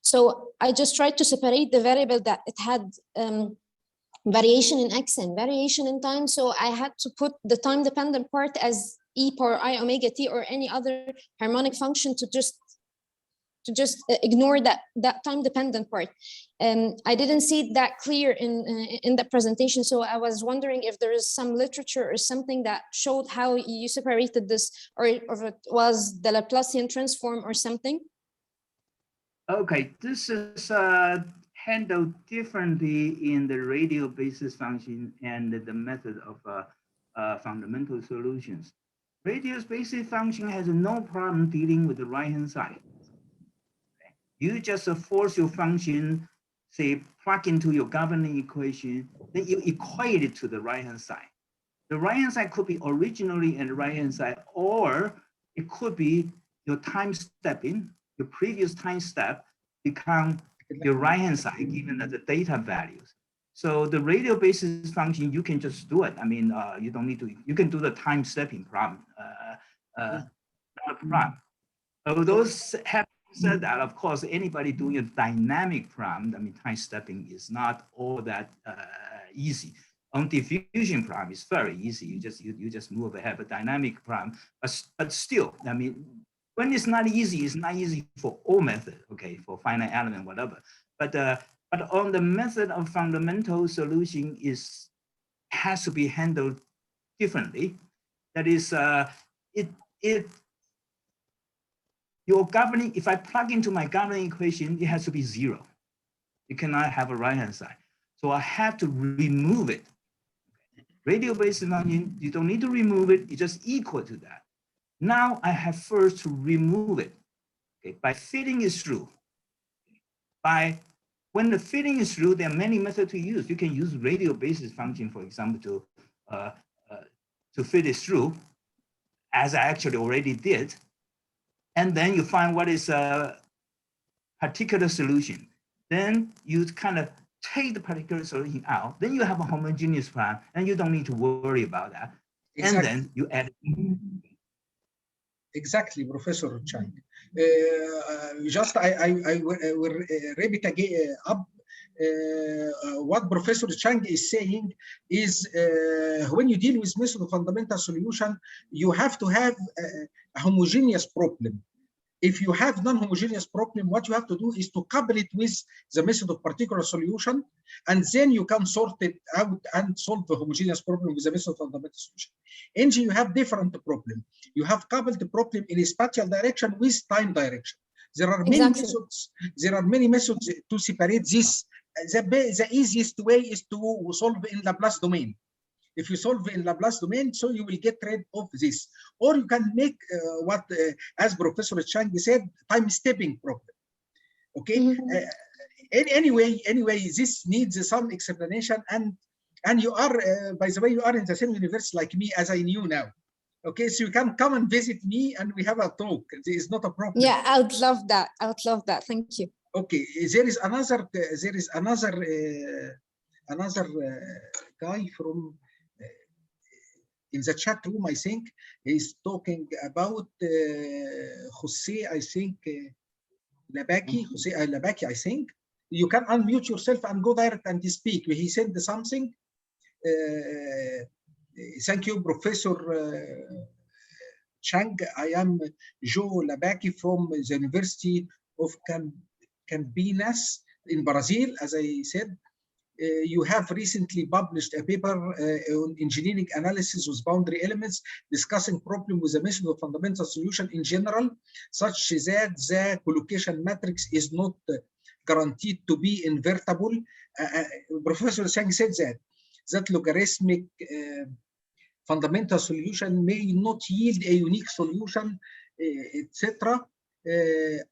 So I just tried to separate the variable that it had variation in x and variation in time. So I had to put the time-dependent part as e power I omega t or any other harmonic function to just ignore that time-dependent part. I didn't see that clear in the presentation, so I was wondering if there is some literature or something that showed how you separated this, or if it was the Laplacian transform or something. Okay, this is handled differently in the radial basis function and the method of fundamental solutions. Radial basis function has no problem dealing with the right-hand side. You just force your function, say, plug into your governing equation, then you equate it to the right-hand side. The right-hand side could be originally in the right-hand side, or it could be your time stepping, your previous time step become your right-hand side given the data values. So the radial basis function, you can just do it. I mean, you don't need to, you can do the time stepping problem, not a problem. So those happens said that, of course, anybody doing a dynamic problem, I mean, time stepping is not all that easy. On diffusion problem, it's very easy. You just move ahead. But dynamic problem, but still, I mean, when it's not easy for all methods, okay, for finite element, whatever. But on the method of fundamental solution has to be handled differently. That is, your governing, if I plug into my governing equation, it has to be 0. You cannot have a right-hand side. So I have to remove it. Radial basis function, you don't need to remove it, it's just equal to that. Now I have first to remove it, okay, by fitting it through. When the fitting is through, there are many methods to use. You can use radial basis function, for example, to fit it through, as I actually already did. And then you find what is a particular solution. Then you kind of take the particular solution out. Then you have a homogeneous plan, and you don't need to worry about that. Exactly. And then you add. Exactly, Professor Cheng. Just I will repeat again up what Professor Cheng is saying is when you deal with method of fundamental solution, you have to have a homogeneous problem. If you have non-homogeneous problem, what you have to do is to couple it with the method of particular solution, and then you can sort it out and solve the homogeneous problem with the method of fundamental solution. In G, you have different problem. You have coupled the problem in a spatial direction with time direction. There are many methods. There are many methods to separate this. The easiest way is to solve in Laplace domain. If you solve in Laplace domain, so you will get rid of this. Or you can make what, as Professor Cheng said, time stepping problem. Okay. Anyway, this needs some explanation. And you are, by the way, you are in the same university like me, as I knew now. Okay, so you can come and visit me, and we have a talk. There is not a problem. Yeah, I would love that. I would love that. Thank you. Okay, there is another. Guy from. In the chat room, I think he's talking about Jose, I think, Labaki, Jose Labaki, I think. You can unmute yourself and go direct and speak. He said something. Thank you, Professor Cheng. I am Joe Labaki from the University of Campinas in Brazil, as I said. You have recently published a paper on engineering analysis with boundary elements, discussing problem with the method of fundamental solution in general, such that the collocation matrix is not guaranteed to be invertible. Professor Cheng said that logarithmic fundamental solution may not yield a unique solution, etc.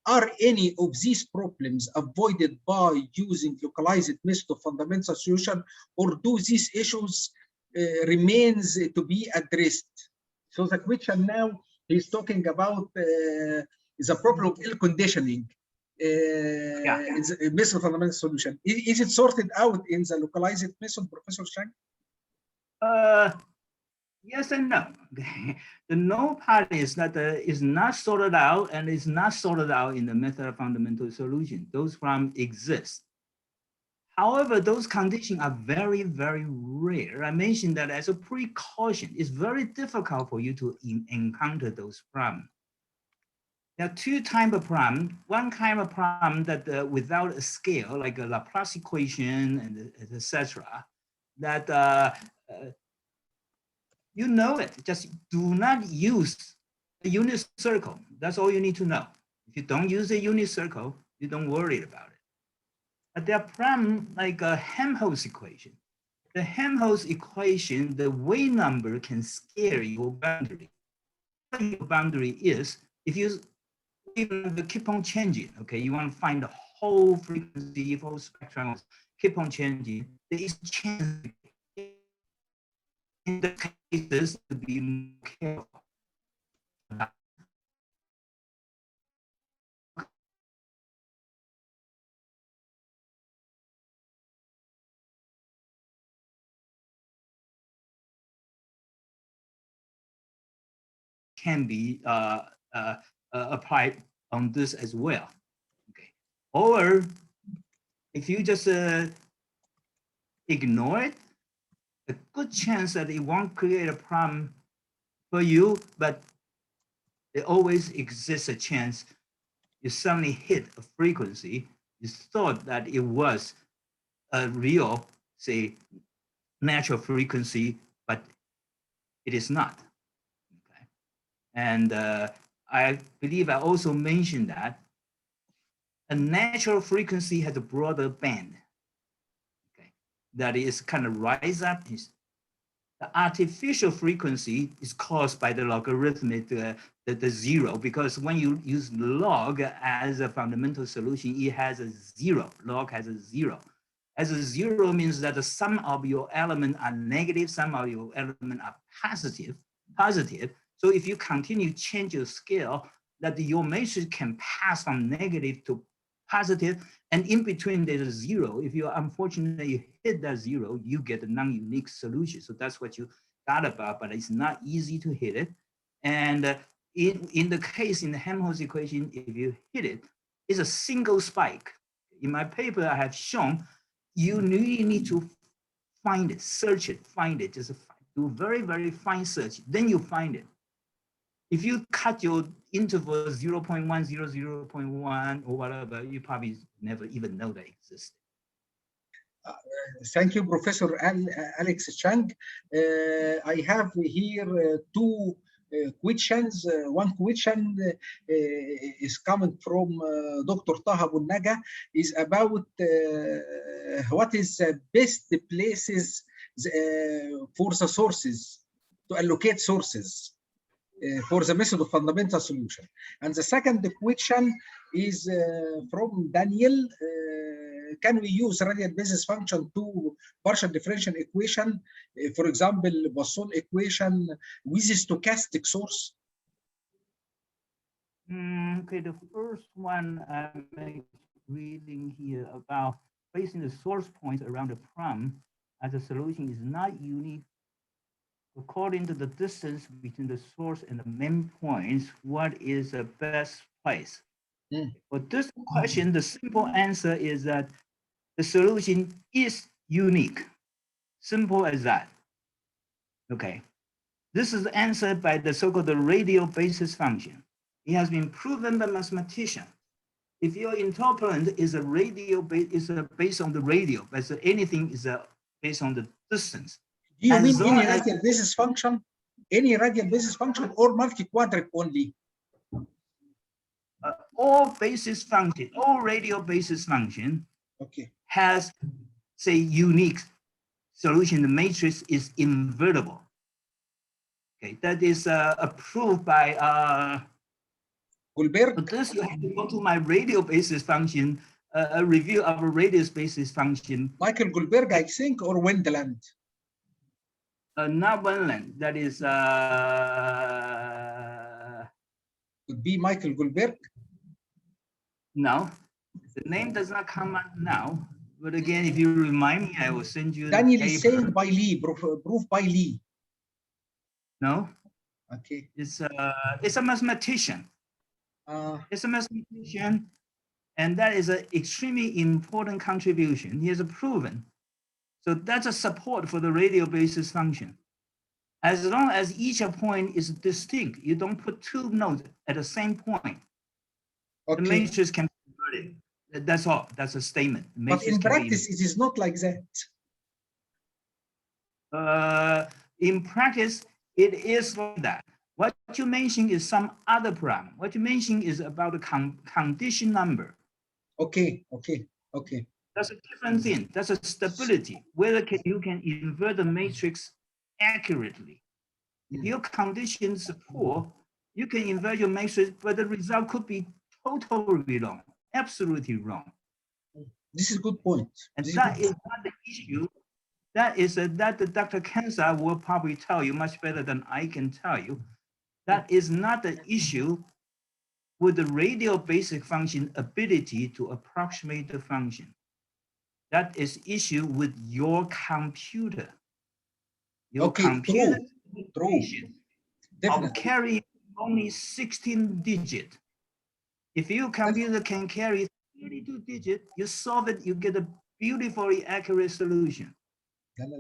Are any of these problems avoided by using localized method of fundamental solution, or do these issues remains to be addressed? So the question now he's talking about the problem of ill conditioning in the method of fundamental solution. Is it sorted out in the localized method, Professor Cheng? Yes and no. The no part is that is not sorted out, and is not sorted out in the method of fundamental solution. Those problems exist. However, those conditions are very, very rare. I mentioned that as a precaution. It's very difficult for you to encounter those problems. There are two types of problems. One kind of problem that without a scale, like a Laplace equation and etc., that you know it, just do not use a unit circle. That's all you need to know. If you don't use a unit circle, you don't worry about it. But there are problems like a Helmholtz equation. The Helmholtz equation, the wave number can scare your boundary. What your boundary is, if you keep on changing, okay, you want to find the whole frequency, whole spectrum, keep on changing, there is a chance in the cases to be more careful. Can be applied on this as well. Or if you just ignore it, a good chance that it won't create a problem for you, but there always exists a chance you suddenly hit a frequency, you thought that it was a real, say, natural frequency, but it is not. Okay? And I believe I also mentioned that a natural frequency has a broader band. Okay, that is kind of rise up. The artificial frequency is caused by the logarithmic, the zero, because when you use log as a fundamental solution, it has a zero. Log has a zero. As a zero means that the sum of your elements are negative, some of your elements are positive. So if you continue to change your scale, that your matrix can pass from negative to positive, and in between there's a zero. If you're unfortunate, you hit that zero, you get a non-unique solution. So that's what you got about, but it's not easy to hit it. And in the case in the Helmholtz equation, if you hit it, it's a single spike. In my paper, I have shown you really need to find it, search it, find it, just do very, very fine search, then you find it. If you cut your interval 0.1, 0.1, or whatever, you probably never even know that exists. Thank you, Professor Alex Cheng. I have here two questions. One question is coming from Dr. Taha Bunnaga, is about what is the best places for the sources, to allocate sources for the method of fundamental solution. And the second question is from Daniel. Can we use radial basis function to partial differential equation, for example, Poisson equation with a stochastic source? Okay, the first one I'm reading here about placing the source points around the problem as a solution is not unique. According to the distance between the source and the main points, what is the best place? For this question, the simple answer is that the solution is unique. Simple as that. Okay. This is answered by the so-called radial basis function. It has been proven by mathematicians. If your interpolant is a radial based on the radial, but anything is based on the distance. Do you mean any radial basis function? Any radial basis function or multi-quadrant only? All basis function, all radial basis function has, say, unique solution. The matrix is invertible. Okay, that is approved by Goldberg. For this, you have to go to my radial basis function, a review of a radial basis function. Michael Goldberg, I think, or Wendland. Not Wendland. That is could be Michael Goldberg. No, the name does not come out now. But again, if you remind me, I will send you. Daniel is saying by Lee, proof by Lee. No. Okay. It's a mathematician. It's a mathematician, and that is an extremely important contribution. He has proven. So that's a support for the radial basis function. As long as each point is distinct, you don't put two nodes at the same point. The matrix can be converted. That's all. That's a statement. But in practice, it is not like that. In practice, it is like that. What you mentioned is some other problem. What you mentioned is about the condition number. Okay. That's a different thing. That's a stability. Whether you can invert the matrix accurately. If your conditions are poor, you can invert your matrix, but the result could be totally wrong, absolutely wrong. This is a good point. And that is not the issue. That is that the Dr. Kansa will probably tell you much better than I can tell you. That is not the issue with the radial basic function ability to approximate the function. That is issue with your computer. Your computer of carry only 16 digits. If your computer can carry 30 32 digits, you solve it, you get a beautifully accurate solution.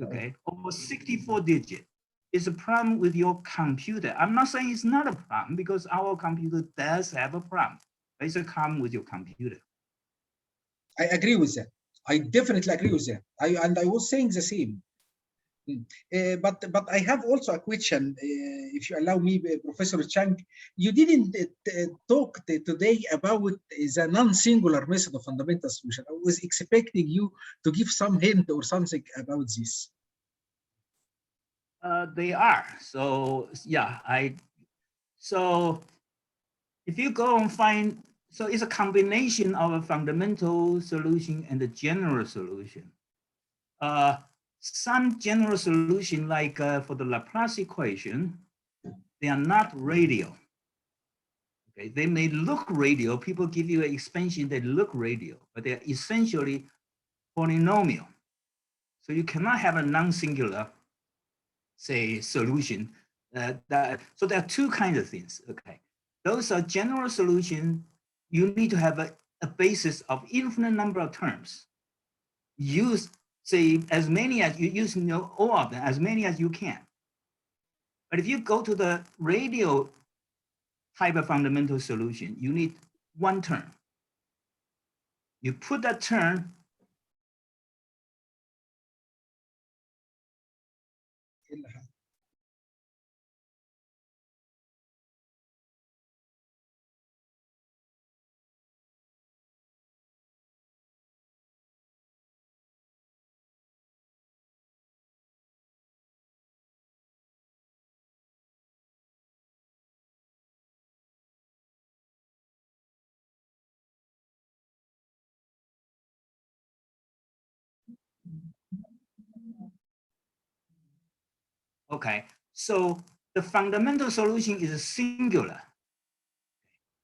Okay, or 64 digit is a problem with your computer. I'm not saying it's not a problem because our computer does have a problem. It's a problem with your computer. I agree with that. I definitely agree with that. I was saying the same. But I have also a question, if you allow me, Professor Cheng. You didn't talk today about the non-singular method of fundamental solution. I was expecting you to give some hint or something about this. They are. So yeah, so if you go and find, so it's a combination of a fundamental solution and a general solution. Some general solution, like for the Laplace equation, they are not radial. Okay, they may look radial. People give you an expansion that look radial, but they are essentially polynomial. So you cannot have a non-singular, say, solution. So there are two kinds of things. Okay, those are general solutions. You need to have a basis of infinite number of terms. Use, say, as many as you use, all of them, as many as you can. But if you go to the radial type of fundamental solution, you need one term. You put that term okay, so the fundamental solution is singular,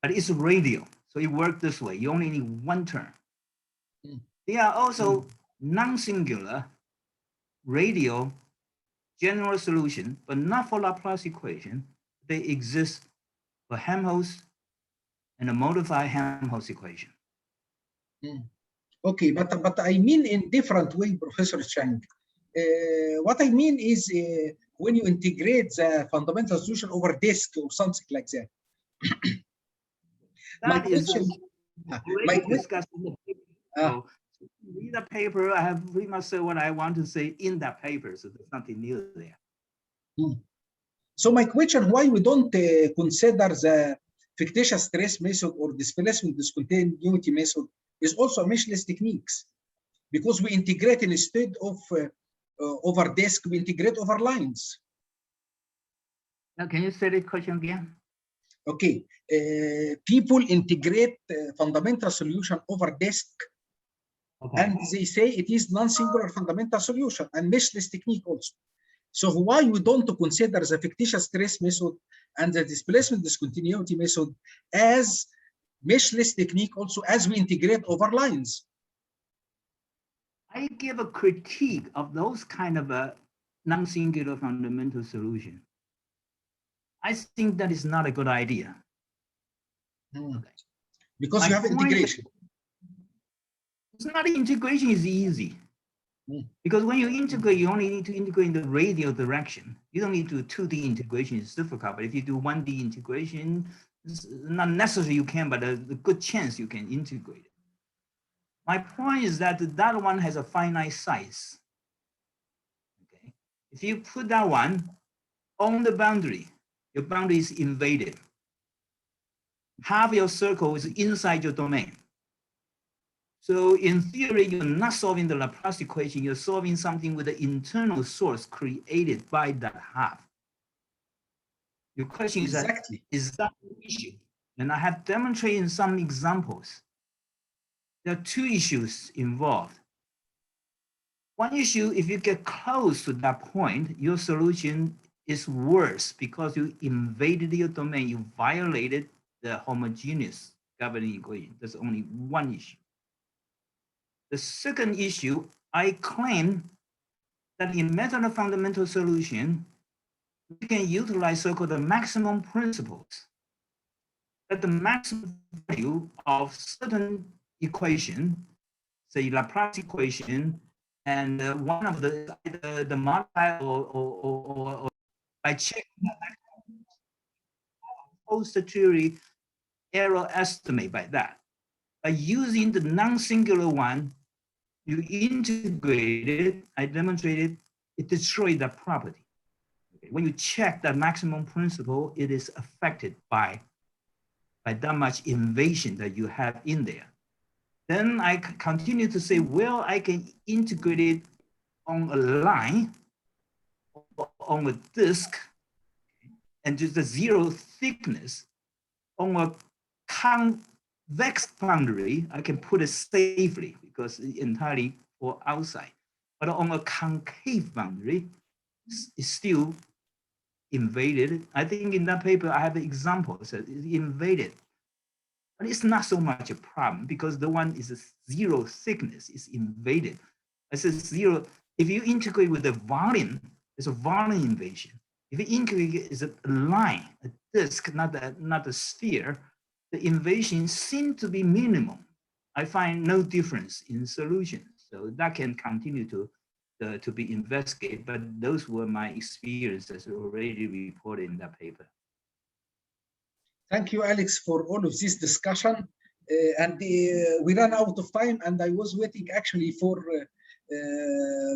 but it's radial. So it works this way. You only need one term. They are also non-singular, radial, general solution, but not for Laplace equation. They exist for Helmholtz and a modified Helmholtz equation. Okay, but I mean in different way, Professor Cheng. What I mean is when you integrate the fundamental solution over disk or something like that. That is discussed in the paper. So read the paper. I have pretty much said what I want to say in that paper, so there's nothing new there. So my question, why we don't consider the fictitious stress method or displacement discontinuity method is also meshless techniques, because we integrate instead of over disk, we integrate over lines. Now, can you say the question again? Okay, people integrate fundamental solution over disk, and they say it is non-singular fundamental solution and meshless technique also. So why we don't consider the fictitious stress method and the displacement discontinuity method as meshless technique also, as we integrate over lines? I give a critique of those kind of a non-singular fundamental solution. I think that is not a good idea. Because you have integration. It's not integration is easy. Because when you integrate, you only need to integrate in the radial direction. You don't need to do 2D integration, it's difficult. But if you do 1D integration, it's not necessary you can, but a good chance you can integrate it. My point is that that one has a finite size. Okay, if you put that one on the boundary, your boundary is invaded. Half your circle is inside your domain. So in theory, you're not solving the Laplace equation, you're solving something with the internal source created by that half. Your question is that, is that the issue? And I have demonstrated in some examples. There are two issues involved. One issue, if you get close to that point, your solution is worse because you invaded your domain, you violated the homogeneous governing equation. There's only one issue. The second issue, I claim that in method of fundamental solution, we can utilize so-called maximum principles. That the maximum value of certain equation, say Laplace equation, and one of the modify or I check posteriori error estimate by that. By using the non-singular one, you integrate it, I demonstrated, it destroys that property. Okay. When you check the maximum principle, it is affected by that much invasion that you have in there. Then I continue to say, well, I can integrate it on a line, on a disk, and just the zero thickness on a convex boundary. I can put it safely because it's entirely for outside. But on a concave boundary, it's still invaded. I think in that paper, I have an example, so it's invaded. But it's not so much a problem because the one is a zero thickness, it's invaded. I said zero, if you integrate with the volume, it's a volume invasion. If you integrate is a line, a disk, not a sphere, the invasion seems to be minimal. I find no difference in solution. So that can continue to be investigated, but those were my experiences already reported in that paper. Thank you, Alex, for all of this discussion. We ran out of time, and I was waiting actually for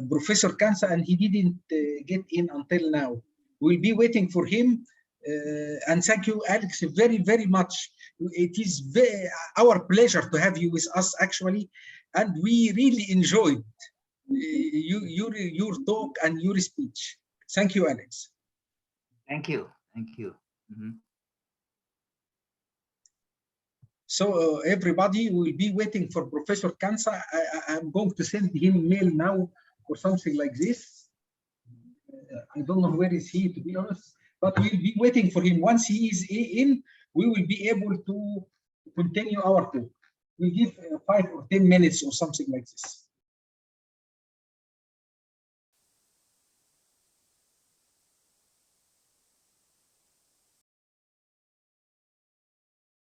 Professor Kansa, and he didn't get in until now. We'll be waiting for him. And thank you, Alex, very, very much. It is our pleasure to have you with us, actually. And we really enjoyed your talk and your speech. Thank you, Alex. Thank you. Thank you. Mm-hmm. So everybody will be waiting for Professor Kansa. I'm going to send him a mail now or something like this. I don't know where is he, to be honest, but we'll be waiting for him. Once he is in, we will be able to continue our talk. We'll give 5 or 10 minutes or something like this.